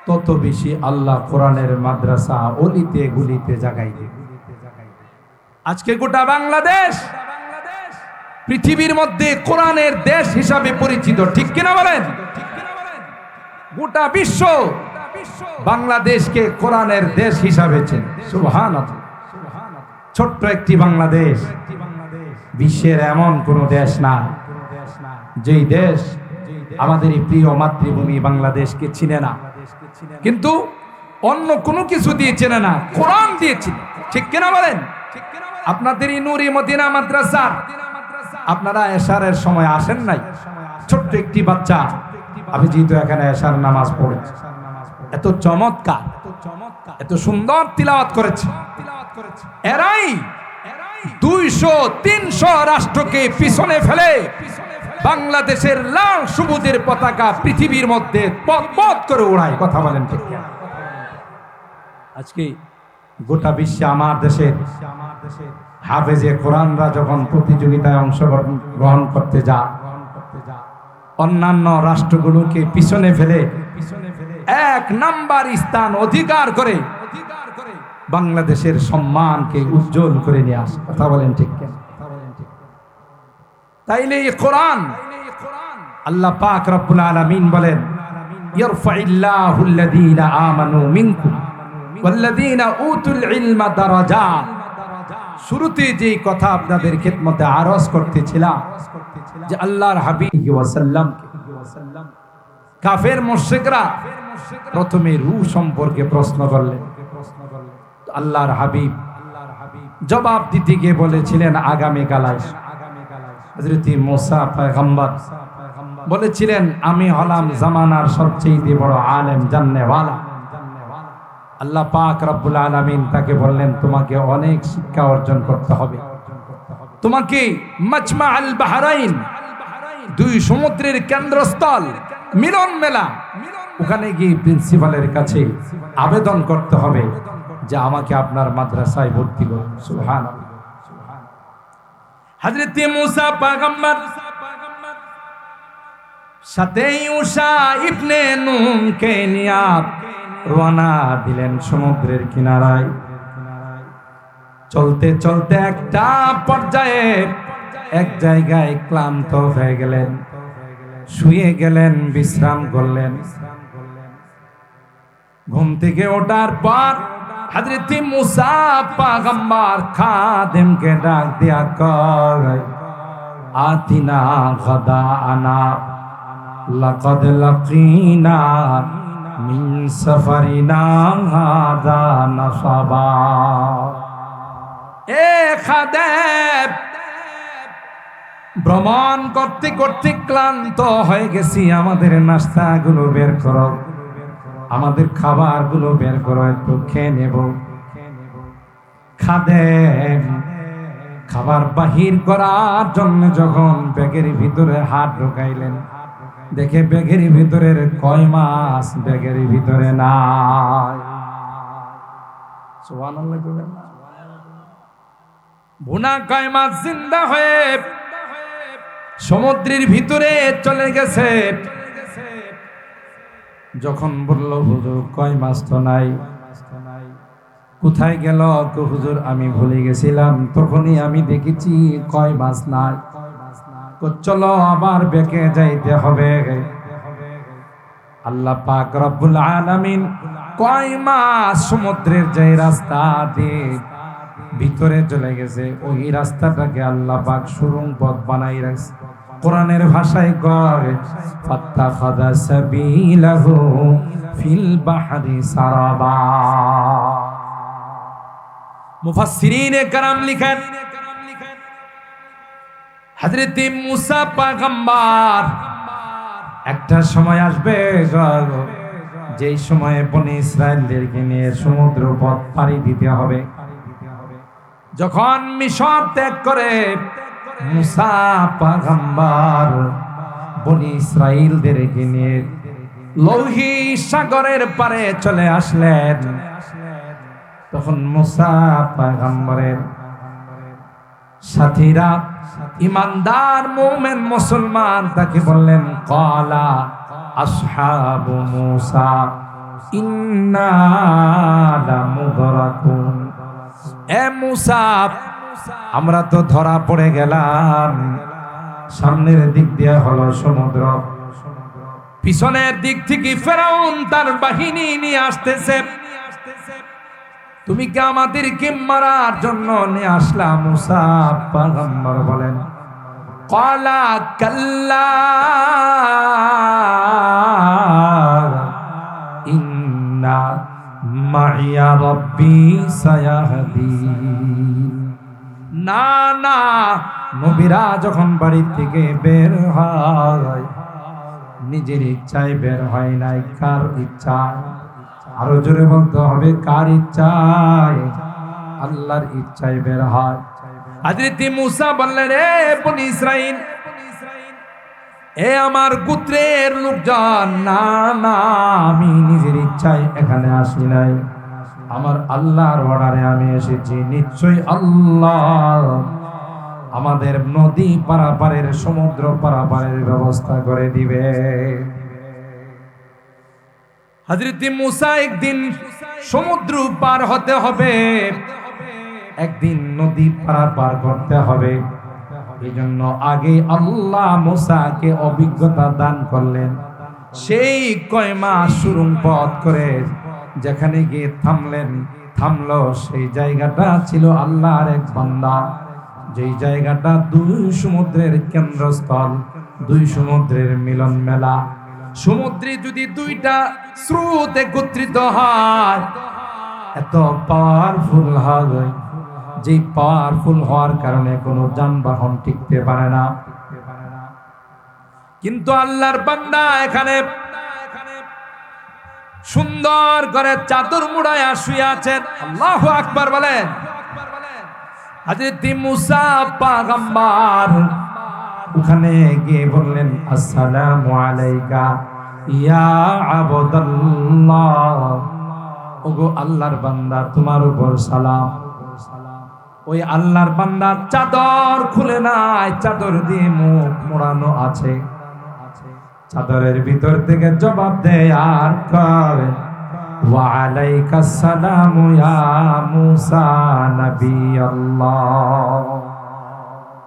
S1: তত বেশি আল্লাহ কোরআনের মাদ্রাসা অলিতে গলিতে জাগাই দেবে। আজকে গোটা বাংলাদেশ পৃথিবীর মধ্যে কোরআনের দেশ হিসাবে পরিচিত, ঠিক কিনা বলেন? গোটা বিশ্ব বাংলাদেশকে কোরআনের দেশ হিসাবে চেনে। সুবহানাল্লাহ। ছোট্ট একটি বাংলাদেশ, বিশ্বের এমন কোন দেশ না যেই দেশ আমাদের এই প্রিয় মাতৃভূমি বাংলাদেশকে চিনে না, কিন্তু অন্য কোনো কিছু দিয়ে চেনে না, কোরআন দিয়ে চিনে, ঠিক কিনা বলেন? আপনাদের এই নূরি মদিনা মাদ্রাসা, আপনারা এশারের সময় আসেন নাই? ছোট্ট একটি বাচ্চা, আমি যেহেতু এখানে এশার নামাজ পড়েছি, এত চমৎকার, এত সুন্দর তিলাওয়াত করেছে, এরাই 200-300 রাষ্ট্রকে পিছনে ফেলে বাংলাদেশের লাল সবুজের পতাকা পৃথিবীর মধ্যে পথ করে ওড়ায়। কথা বলেন ঠিক কিনা? আজকে গোটা বিশ্বে আমার দেশের হাফেজে কোরআনরা যখন প্রতিযোগিতায় অংশগ্রহণ করতে যায়, অন্যান্য রাষ্ট্রগুলোকে পিছনে ফেলে 1 নাম্বার স্থান অধিকার করে বাংলাদেশের সম্মানকে উজ্জ্বল করে নিয়ে আসে। কথা বলেন ঠিক কিনা? তাইলে এই কোরআন, আল্লাহ পাক রব্বুল আলামিন বলেন, ইয়ারফাইল্লাহুল্লাযীনা আমানু মিনকুম ওয়াল্লাযীনা উতুল ইলমা দারাজাত। শুরুতে যেই কথা আপনাদের খিদমতে আরজ করতেছিলাম যে আল্লাহর হাবিব ওয়াসাল্লাম কাফের মুশরিকরা প্রথমে রূহ সম্পর্কে প্রশ্ন করলেন। আল্লাহর হাবিব জবাব দিতে গিয়ে বলেছিলেন আগামীকাল আসবে। হযরত মুসা পয়গম্বর বলেছিলেন আমি হলাম জামানার সবচেয়ে বড় আলেম, জান্নেওয়ালা। আল্লাহ পাক রব্বুল আলামিন তাকে বললেন তোমাকে অনেক শিক্ষা অর্জন করতে হবে, তোমাকে মাজমা আল বাহরাইন, 2 সমুদ্রের কেন্দ্রস্থল মিলন মেলা, ওখানে গিয়ে প্রিন্সিপালের কাছে আবেদন করতে হবে যে আমাকে আপনার মাদ্রাসায় ভর্তি করুন। সুবহানাল্লাহ। হযরত মুসা পয়গম্বর সাথে ইউশা ইবনে নুনকে নিয়ে রওনা দিলেন সমুদ্রের কিনারায়। চলতে চলতে একটা পর্যায়ে এক জায়গায় ক্লান্ত হয়ে গেলেন, শুয়ে গেলেন, বিশ্রাম করলেন। ঘুম থেকে ওঠার পর হযরত মুসা পয়গম্বর খাদেমকে ডাক দিয়া কয়, আতিনা গাদানা লাকাদ লাকিনা মিন সফরিনা হাযা নাসাবা। এ খাদেম, ভ্রমণ করতে করতে ক্লান্ত হয়ে গেছি, আমাদের নাস্তাগুলো বের করো, আমাদের খাবারগুলো বের করো, একটু খেয়ে নেব। খাদেম খাবার বাহির করার জন্য যখন ব্যাগের ভিতরে হাত ঢোকাইলেন, দেখে ব্যাগের ভিতরের কয় মাছ ব্যাগের ভিতরে নাই। সুবহানাল্লাহ বলেন না? ভুনা কয় মাছ জিন্দা হয়ে সমুদ্রের ভিতরে চলে গেছে। যখন বলল হুজুর কয় মাছ তো নাই, কোথায় গেল? তো হুজুর আমি ভুলে গেছিলাম, তখনই আমি দেখেছি কয় মাছ নাই। চলো আবার বেঁকে যাইতে হবে। আল্লাহ পাক রব্বুল আলামিন কয় মাছ সমুদ্রের যে রাস্তা দিয়ে ভিতরে চলে গেছে, ওই রাস্তাটাকে আল্লাহ পাক সুড়ঙ্গ পথ বানাই রাখছে। কোরআনের ভাষায় কয় ফাত্তাখাযা সাবিলাহু ফিল বাহরি সারাবা। মুফাসসিরিনে কেরাম লিখেন, হযরত মুসা পয়গম্বর একটা সময় আসবে যেই সময়ে বনি ইসরাইলদেরকে নিয়ে সমুদ্র পথ পাড়ি দিতে হবে। যখন মিশর ত্যাগ করে মুসা পয়গম্বর বনি ইসরাইলদেরকে নিয়ে লৌহি সাগরের পারে চলে আসলেন, তখন মুসা পয়গম্বরের সাথীরা ইমানদার মুমিন মুসলমান তাকে বললেন, ক্বালা আসহাবু মুসা ইন্না লামুদরাকুন। এ মুসা, আমরা তো ধরা পড়ে গেলাম। সামনের দিক দিয়ে হলো সমুদ্র, পিছনের দিক থেকে ফেরাউন তার বাহিনী নিয়ে আসতেছে, তুমি কি আমাদেরকে মারার জন্য নিয়ে আসলা? মুসা পয়গম্বর বলেন, ক্বালা কাল্লা ইন্না মাইয়া রাব্বি সায়াহদিন। না না, নবীরা যখন বাড়ি থেকে বের হয় নিজের ইচ্ছায় বের হয় নাই, কার ইচ্ছায়? আরো জোরে বলতে হবে, কার ইচ্ছায়? আল্লাহর ইচ্ছায় বের হয়। হযরত মুসা বললেন, রে বনি ইসরাইল, এ আমার গোত্রের লোকজন, না না, আমি নিজের ইচ্ছায় এখানে আসি নাই, আমার আল্লাহর অর্ডারে আমি এসেছি। নিশ্চয়ই আল্লাহ আমাদের নদী পারাপারের, সমুদ্র পারাপারের ব্যবস্থা করে দিবে। হযরত মুসা একদিন সমুদ্র পার হতে হবে, একদিন নদী পারাপার করতে হবে। এই জন্য আগে আল্লাহ মুসাকে অভিজ্ঞতা দান করলেন। সেই কয় মাস সুড়ঙ্গ পথ করে যেখানে গিয়ে থামলো, সেই জায়গাটা ছিল আল্লাহর এক বান্দা, যেই জায়গাটা দুই সমুদ্রের কেন্দ্রস্থল, দুই সমুদ্রের মিলন মেলা। সমুদ্রে যদি দুইটা স্রোত একত্রিত হয়, এত পাওয়ারফুল হয়, যে পাওয়ারফুল হওয়ার কারণে কোনো যানবাহন টিকতে পারে না। কিন্তু আল্লাহর বান্দা এখানে সুন্দর করে চাদর মুড়ায়া শুয়ে আছেন। আল্লাহু আকবার বলেন। হযরত মুসা পয়গম্বর ওখানে গিয়ে বললেন, আসসালামু আলাইকা ইয়া আবদাল্লাহ, ওগো আল্লাহর বান্দা, তোমার উপর সালাম। ওই আল্লাহর বান্দা চাদর খুলে নাই, চাদর দিয়ে মুখ মোড়ানো আছে। চাদরের ভিতর থেকে জবাব দেয় আর কয়, ওয়া আলাইকাস সালামু ইয়া মুসা নবী আল্লাহ।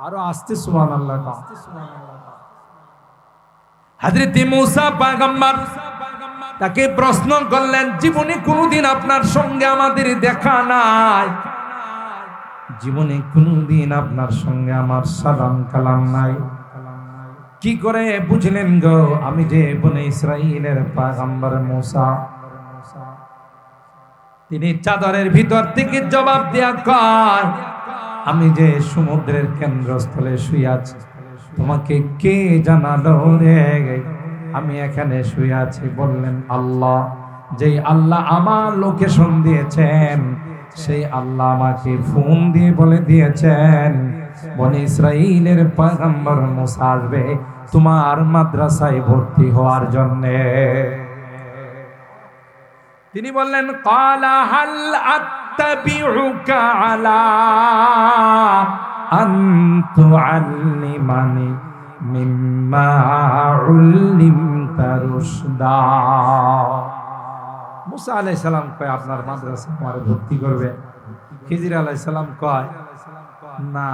S1: আরো আস্তে সুবহানাল্লাহ। হযরত মুসা পয়গম্বর তাকে প্রশ্ন করলেন, জীবনে কোনদিন আপনার সঙ্গে আমাদের দেখা নাই, জীবনে কোনদিন আপনার সঙ্গে আমার সালাম কালাম নাই, কি করে বুঝলেন গো আমি যে বনে ইসরাইলের পয়গম্বর মুসা? তিনি চাদরের ভিতর থেকে জবাব দেয়া কয়, আমি যে সমুদ্রের কেন্দ্রস্থলে শুয়ে আছি, তোমাকে কে জানালো রে আমি এখানে শুয়ে আছি? বললেন আল্লাহ। যেই আল্লাহ আমার লোকেশন দিয়েছেন, সেই আল্লাহ আমাকে ফোন দিয়ে বলে দিয়েছেন বনে ইসরাইলের পয়গম্বর মুসা আসবে তোমার মাদ্রাসায় ভর্তি হওয়ার জন্য। তিনি বললেন, ক্বালা হাল আত্তাবিউকা আলা আন তুআল্লিমানি মিম্মা উল্লিমতা রুশদা। মুসা আলাইহিস সালাম কয়, আপনার মাদ্রাসায় আমারে ভর্তি করবে? খিজির আলাইহিস সালাম কয়, না,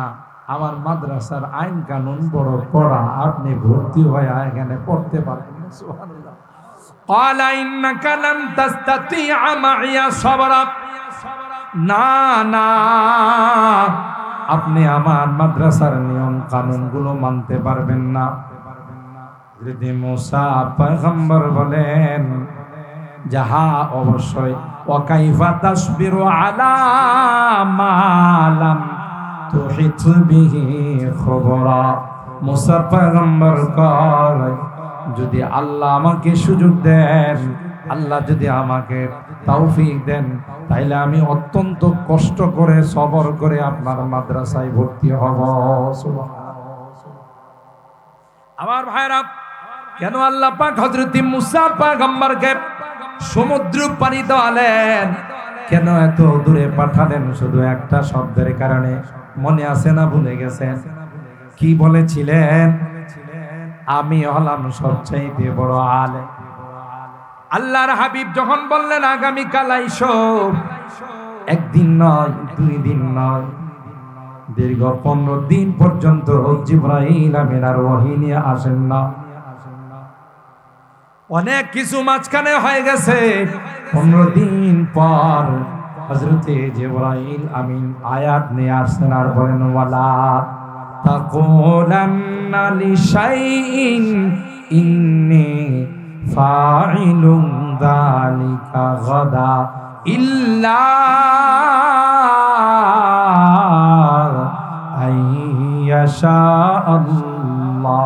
S1: আমার মাদ্রাসার আইন কানুন বড় কড়া, আপনি ভর্তি হয়ে এখানে পড়তে পারবেন না। সুবহানাল্লাহ। ক্বালা ইন্নাকা লান তাসতাতিআ মাইয়া সাবরা। না না, আপনি আমার মাদ্রাসার নিয়ম কানুন গুলো মানতে পারবেন না। যদি মুসা পয়গম্বর বলেন, যাহা অবশ্যই, ওয়া কাইফা তাসবিরু আলা মা লাম তুহিত বিহি খবরা। মুসা পয়গম্বর কয়, যদি আল্লাহ আমাকে সুযোগ দেন, আল্লাহ যদি আমাকে তৌফিক দেন, তাইলে আমি অত্যন্ত কষ্ট করে সবর করে আপনার মাদ্রাসায় ভর্তি হব। আমার ভাইরা, কেন আল্লাহ পাক হযরত মুসা পয়গম্বরকে সমুদ্র পাড়ি দেওয়ালেন, কেন এত দূরে পাঠালেন? শুধু একটা শব্দের কারণে। মনে আছে না ভুলে গেছেন? কি বলেছিলেন? আমি হলাম সবচেয়ে বড় আলেম। আল্লাহর হাবিব যখন বললেন আগামীকাল আইসো, একদিন নয়, 2 দিন নয়, দীর্ঘ 15 দিন পর্যন্ত জিবরাইল আমিন আর ওহী নিয়ে আসেন না। অনেক কিছু মাঝখানে হয়ে গেছে। 15 দিন পর হযরতে জিবরাইল আমিন আয়াত নিয়ে আসেন আর বলেন, ওয়ালা তাকুলান্না লিশাইইন ইন্নী ফাইলুন যালিকা গাদা ইল্লা আইয়াশা আল্লাহ।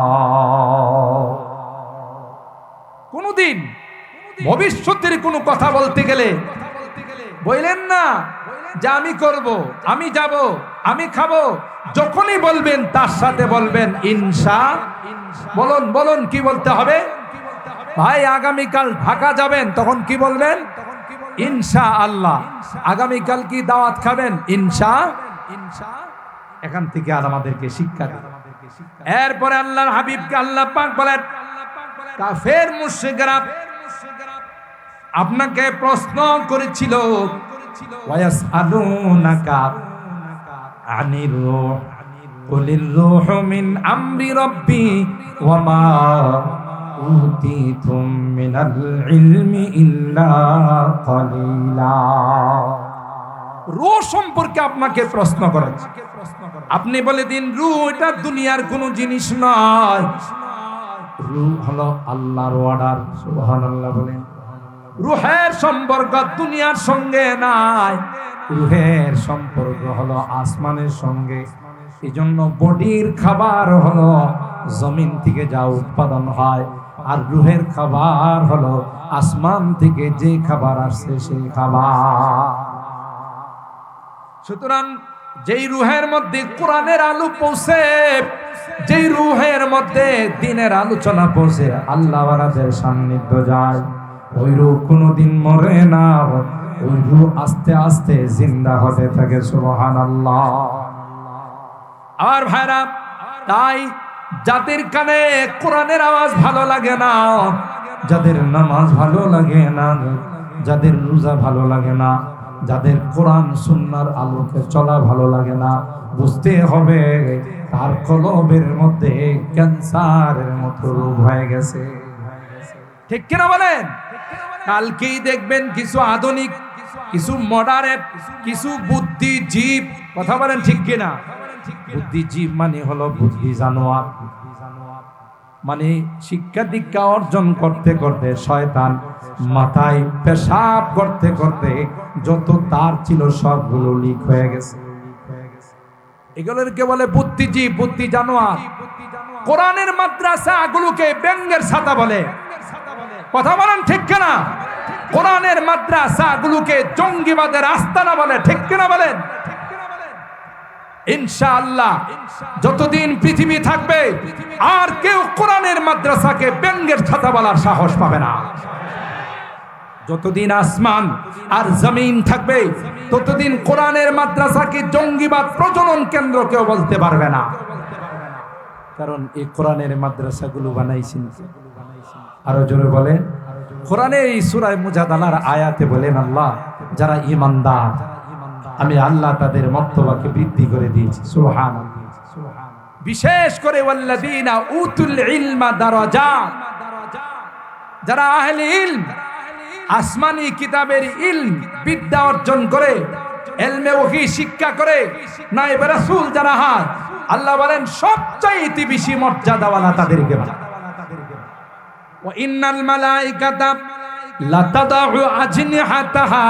S1: কোনদিন ভবিষ্যতের কোনো কথা বলতে গেলে বললেন না যে আমি করব, আমি যাব, আমি খাবো। যখনই বলবেন তার সাথে বলবেন ইনশাআল্লাহ। বলুন বলুন, কি বলতে হবে? ভাই আগামীকাল ঢাকা যাবেন, তখন কি বলবেন? ইনশাআল্লাহ। আগামীকাল কি দাওয়াত খাবেন? ইনশাআল্লাহ। এখান থেকে আর আমাদেরকে শিক্ষা দিন। এরপরে আল্লাহর হাবিবকে আল্লাহ পাক বলেন, কাফের মুশরিকরা আপনাকে প্রশ্ন করেছিল, ওয়ায়াসআলুনাকা আনির রূহ কুলির রূহু মিন আমরি রাব্বি ওয়া মা উতিতুম মিনাল ইলমি ইল্লা কালিলা। রূহ সম্পর্কে আপনাকে প্রশ্ন করেছে, আপনি বলে দিন রূহ এটা দুনিয়ার কোনো জিনিস নয়। রূহ হলো আল্লাহর অর্ডার। সুবহানাল্লাহ বলেন। রূহের সম্পর্ক দুনিয়ার সঙ্গে নাই, রূহের সম্পর্ক হলো আসমানের সঙ্গে। এজন্য বডির খাবার হলো জমিন থেকে যা উৎপাদন হয়, আর রূহের খাবার হলো আসমান থেকে যে খাবার আসছে সেই খাবার। সুতরাং যেই রূহের মধ্যে কোরআনের আলো পৌঁছে, যেই রূহের মধ্যে দ্বীনের আলোচনা পৌঁছে, আল্লাহওয়ালাদের সান্নিধ্য যায়, ওই রূহ কোনোদিন মরে না, ওই রূহ আস্তে আস্তে জিন্দা হতে থাকে। সুবহানাল্লাহ। আর ভাইরা, তাই যাদের কানে কোরআনের আওয়াজ ভালো লাগে না, যাদের নামাজ ভালো লাগে না, যাদের রোজা ভালো লাগে না, যাদের কোরআন সুন্নাহর আলোকে চলা ভালো লাগে না, বুঝতে হবে তার কলবের মধ্যে ক্যান্সারের মতো রোগ হয়ে গেছে। ঠিক কিনা বলেন? কালকেই দেখবেন কিছু আধুনিক, কিছু মডার্ন, কিছু বুদ্ধিজীব, কথা বলেন ঠিক কিনা? বুদ্ধিজীব মানে হলো বুদ্ধি জানোয়ার, মানে শিক্ষা দীক্ষা অর্জন করতে করতে শয়তান মাথায় পেশাব করতে করতে যত তার ছিল সবগুলো লিক হয়ে গেছে। এগুলোকে বলে বুদ্ধিজীব, বুদ্ধি জানোয়ার। কোরআনের মাদ্রাসা গুলোকে ব্যঙ্গের ছাতা বলে, কথা বলেন ঠিক কিনা? কোরআনের মাদ্রাসা গুলোকে জঙ্গিবাদের আস্তানা বলে, ঠিক কিনা বলেন? ইনশাআল্লাহ যতদিন পৃথিবী থাকবে আর কেউ কোরআনের মাদ্রাসাকে ব্যঙ্গের ছাতা বলার সাহস পাবে না। যতদিন আসমান আর জমিন থাকবে ততদিন কোরআনের মাদ্রাসাকে জঙ্গিবাদ প্রজনন কেন্দ্র কেউ বলতে পারবে না। কারণ এই কোরআনের মাদ্রাসাগুলো বানাইছেন, আরো জোরে বলে, কোরআনের এই সূরা মুজাদালার আয়াতে বলেন আল্লাহ, যারা ঈমানদার আমি আল্লাহ তাদের মর্তবাকে বৃদ্ধি করে দিয়েছি। সুবহানাল্লাহ। বিশেষ করে ওয়াল্লাযীনা উতুল ইলমা দারাজাত, যারা আহলে ইলম, আসমানি কিতাবের ইলম বিদ্যা অর্জন করে, ইলমে ওহী শিক্ষা করে, নায়েবে রাসূল যারা হয়, আল্লাহ বলেন সবচাইতে বেশি মর্যাদাওয়ালা তাদেরকে বলা। ওয়া ইন্নাল মালাইকাতা লাতাদাউ আজনিহাতাহা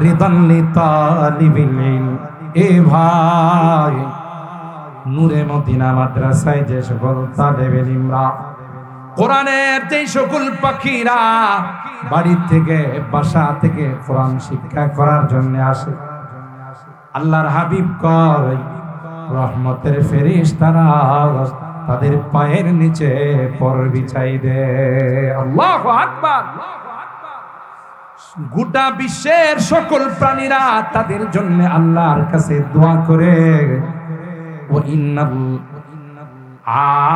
S1: রিদান লিতালিবিল ইলম। এ ভাই, নূরে মদিনা মাদ্রাসায় যে সকল তালেবে ইলমরা, কোরআনের যে সকল পাখিরা বাড়ি থেকে বাসা থেকে কোরআন শিক্ষা করার জন্য আসে, আল্লাহর হাবিব কয় রহমতের ফেরেশতারা তাদের পায়ের নিচে পর বিছাই দেয়। আল্লাহু আকবার। গোটা বিশ্বের সকল প্রাণীরা তাদের জন্য আল্লাহর কাছে দোয়া করে। ওয়া ইন্নাল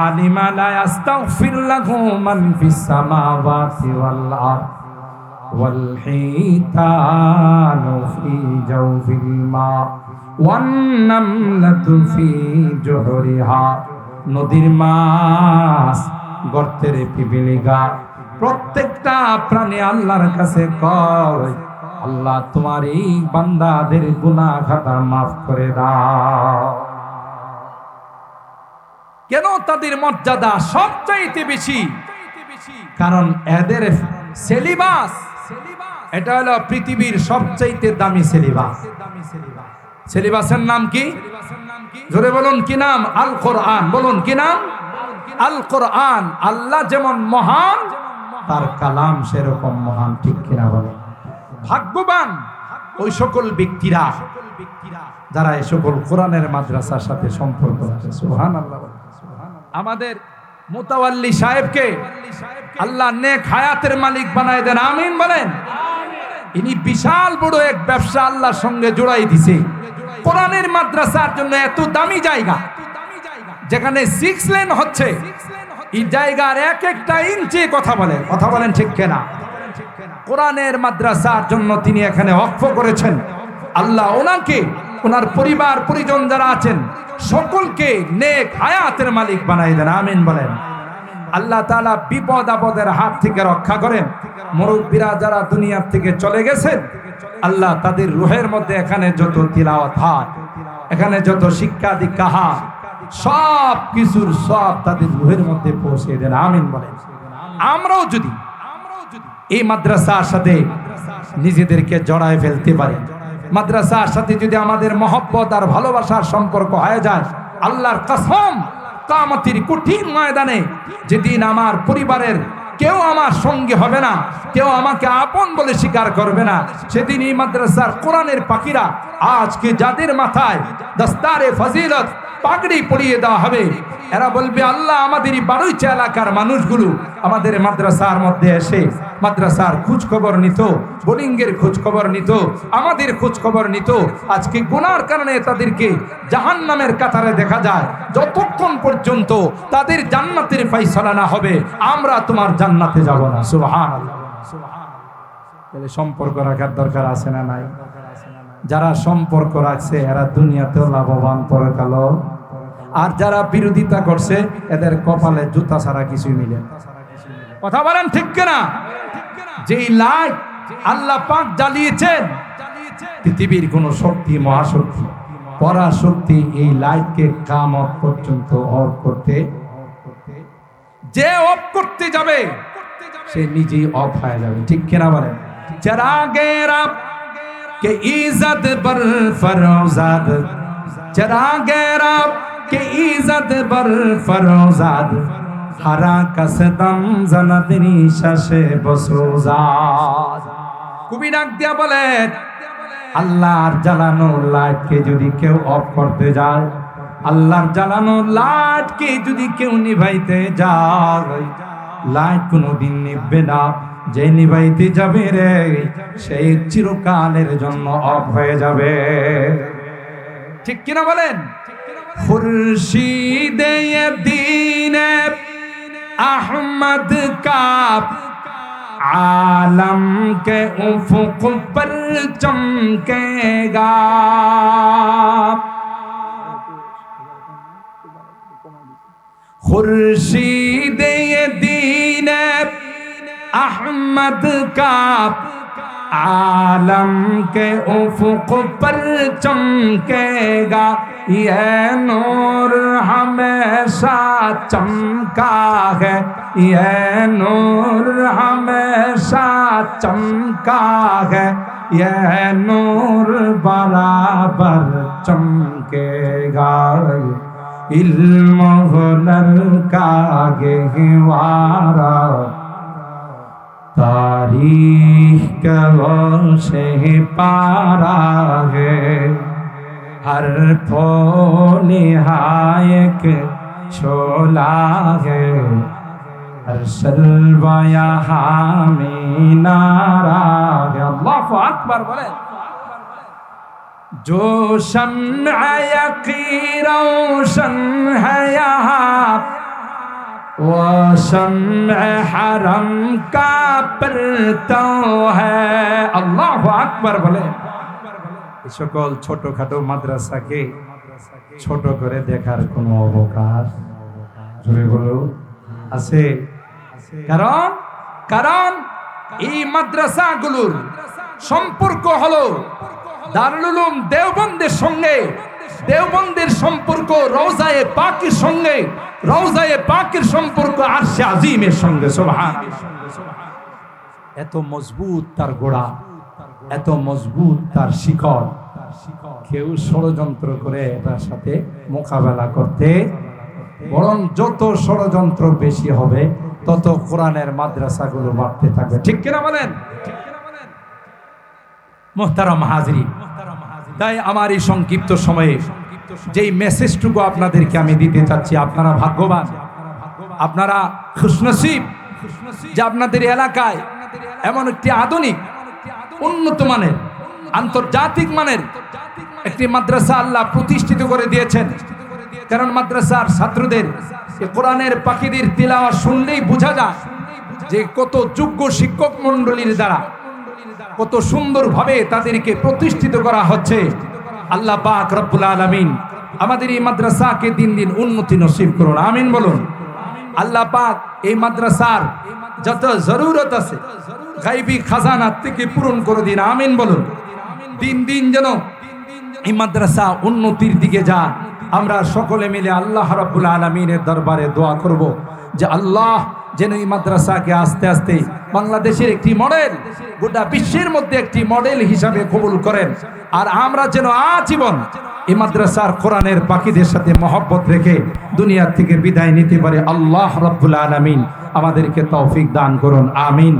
S1: আলিমা লা ইস্তাগফির লাহু মান ফিস সামাওয়াতি ওয়াল আরদ ওয়াল হিতানু ফি জাওফিল মা ওয়ান নামলাতু ফি জুহরিহা। নদীর মাছ, গর্তের পিপিলিকা, প্রত্যেকটা প্রাণী আল্লাহর কাছে কয় আল্লাহ তোমার এই বান্দাদের গুনাহ খাতা মাফ করে দাও। কেন তাদের মর্যাদা সবচাইতে বেশি? কারণ এদের সিলেবাস, এটা হলো পৃথিবীর সবচাইতে দামি সিলেবাস। সিলেবাসের নাম কি? জোরে বলুন কি নাম? আল কোরআন। বলুন কি নাম? আল কোরআন। আল্লাহ যেমন মহান, তার কালাম সেরকম মহান, ঠিক কিনা বলে? ভাগ্যবান ওই সকল ব্যক্তিরা যারা এই সকল কোরআনের মাদ্রাসার সাথে সম্পর্ক আছে। সুবহানাল্লাহ। আমাদের মুতাওয়াল্লি সাহেবকে আল্লাহ নেক হায়াতের মালিক বানায় দেন, আমিন বলেন। ইনি বিশাল বড় এক ব্যবসা আল্লাহর সঙ্গে জোড়াই দিছে। কোরআনের মাদ্রাসার জন্য এত দামি জায়গা, যেখানে 6 লেন হচ্ছে, এই জায়গার এক একটা ইঞ্চি কথা বলেন ঠিক কিনা? কোরআনের মাদ্রাসার জন্য তিনি এখানে ওয়াকফ করেছেন। আল্লাহ ওনাকে, ওনার পরিবার পরিজন যারা আছেন সকলকে নেক হায়াতের মালিক বানাই দেন, আমিন বলেন। আল্লাহ তাআলা বিপদ আপদের হাত থেকে রক্ষা করেন। মুরব্বীরা যারা দুনিয়া থেকে চলে গেছেন, আল্লাহ তাদের রূহের মধ্যে এখানে যত তিলাওয়াত হয়, এখানে যত শিক্ষা দীক্ষা হয়, সব কিছুর সব তাদের রূহের মধ্যে পৌঁছে দেন, আমিন বলেন। আমরাও যদি এই মাদ্রাসার সাথে নিজেদেরকে জড়ায় ফেলতে পারি, মাদ্রাসার সাথে যদি আমাদের মহব্বত আর ভালোবাসার সম্পর্ক হয়ে যায়, আল্লাহর কসম কিয়ামতের কঠিন ময়দানে যেদিন আমার পরিবারের কেউ আমার সঙ্গে হবে না, কেউ আমাকে আপন বলে স্বীকার করবে না, সেদিন এই মাদ্রাসার কোরআনের পাখিরা আজকে যাদের মাথায় দস্তারে ফজিলত পাগড়ি পরিয়ে দেওয়া হবে। এরা বলবে, আল্লাহ আমাদেরই বারোইচা এলাকার মানুষগুলো আমাদের মাদ্রাসার মধ্যে এসে মাদ্রাসার খোঁজ খবর নিত, বোর্ডিংয়ের খোঁজ খবর নিত, আমাদের খোঁজ খবর নিত। আজকে গুনার কারণে তাদেরকে জাহান্নামের কাতারে দেখা যায়। যতক্ষণ পর্যন্ত তাদের জান্নাতের ফয়সালা না হবে, আমরা তোমার জান্নাতে যাব না। সুবহানাল্লাহ। তাহলে সম্পর্ক রাখার দরকার আছে না নাই? যারা সম্পর্ক রাখছে এরা দুনিয়াতেও লাভবান, পরকালেও। আর যারা বিরোধিতা করছে এদের কপালে জুতা ছাড়া কিছুই মিলে না। কথা বলেন ঠিক কিনা? যেই লাইট আল্লাহ পাক জ্বালিয়েছেন, পৃথিবীর কোন শক্তি, মহাশক্তি, পরাশক্তি এই লাইটকে কিয়ামত পর্যন্ত অফ করতে, যে অফ করতে যাবে সে নিজেই অফ হয়ে যাবে। ঠিক কিনা বলেন? চিরাগে রব কে ইজ্জত বর ফরজাদ, চিরাগে রব কে ইজ্জত বর ফরজাদ, হারা কসদম জনদনি শাশে বসুজাদ। কবি ডাক দিয়া বলে, আল্লাহর জ্বালানো লাইটকে যদি কেউ অফ করতে যায়, আল্লাহর জ্বালানো লাইটকে যদি কেউ নিভাইতে যায়, লাইট কোনোদিন নিভবে না। যে নিভাইতে যাবে রে, সেই চিরকালের জন্য অফ হয়ে যাবে। ঠিক কিনা বলেন? খুরশিদে দ্বীনে अहमद का आलम के उफुक पर चमकेगा। खुर्शीद दीन अहमद का आलम के उफुक पर चमकेगा। ये नूर हमेशा चमका है, ये नूर हमेशा चमका है, ये नूर बराबर चमकेगा। इल्म हुनर का गहवारा तारीख का से पारा है। हर फूल हायक शोला है, हर शल्वा यहाँ में नारा है। अल्लाहु अकबर बोले। जो शम्अ यक़ीन रोशन है यहाँ, वो शम्अ हरम का परतव है। अल्लाहु अकबर बोले। সকল ছোটখাটো মাদ্রাসাকে ছোট করে দেখার কোনো অবকাশ আছে? কারণ এই মাদ্রাসাগুলোর সম্পর্ক হলো দারুল উলুম দেওবন্দের সঙ্গে, দেওবন্দের সম্পর্ক রওজায়ে পাকের সঙ্গে, রওজায়ে পাকের সম্পর্ক আরশে আজিমের সঙ্গে। সুবহানাল্লাহ। এত মজবুত তার গোড়া, এত মজবুত তার শিকড়, কেউ ষড়যন্ত্র করে এটার সাথে মোকাবেলা করতে, বরং যত ষড়যন্ত্র বেশি হবে তত কোরআনের মাদ্রাসাগুলো বাড়তে থাকবে। ঠিক কিনা বলেন? মুহতারাম হাজিরিন, তাই আমার এই সংক্ষিপ্ত সময়ে যেই মেসেজটুকু আপনাদেরকে আমি দিতে চাচ্ছি, আপনারা ভাগ্যবান, আপনারা খুশনসিব যে আপনাদের এলাকায় এমন একটি আধুনিক, উন্নত মানের, আন্তর্জাতিক মানের একটি মাদ্রাসা আল্লাহ প্রতিষ্ঠিত করে দিয়েছেন। কারণ মাদ্রাসার ছাত্রদের কোরআনের পাখিদের তিলাওয়াত শুনলেই বোঝা যায় যে কত যোগ্য শিক্ষক মণ্ডলীর দ্বারা কত সুন্দরভাবে তাদেরকে প্রতিষ্ঠিত করা হচ্ছে। আল্লাহ পাক রব্বুল আলামিন আমাদের এই মাদ্রাসাকে দিন দিন উন্নতি নসিব করুন, আমিন বলুন। আল্লাহ পাক এই মাদ্রাসার যত জরুরত আছে গায়বী খাজানা থেকে পূরণ করে দিন, আমিন বলুন। দিন দিন যেন এই মাদ্রাসা উন্নতির দিকে যায়। আমরা সকলে মিলে আল্লাহ রাব্বুল আলামিনের দরবারে দোয়া করব যে আল্লাহ যেন এই মাদ্রাসাকে আস্তে আস্তে বাংলাদেশের একটি মডেল, গোটা বিশ্বের মধ্যে একটি মডেল হিসাবে কবুল করেন। আর আমরা যেন আজীবন এই মাদ্রাসার কোরআনের পাখিদের সাথে মহব্বত রেখে দুনিয়ার থেকে বিদায় নিতে পারে। আল্লাহ রাব্বুল আলামিন আমাদেরকে তৌফিক দান করুন, আমিন।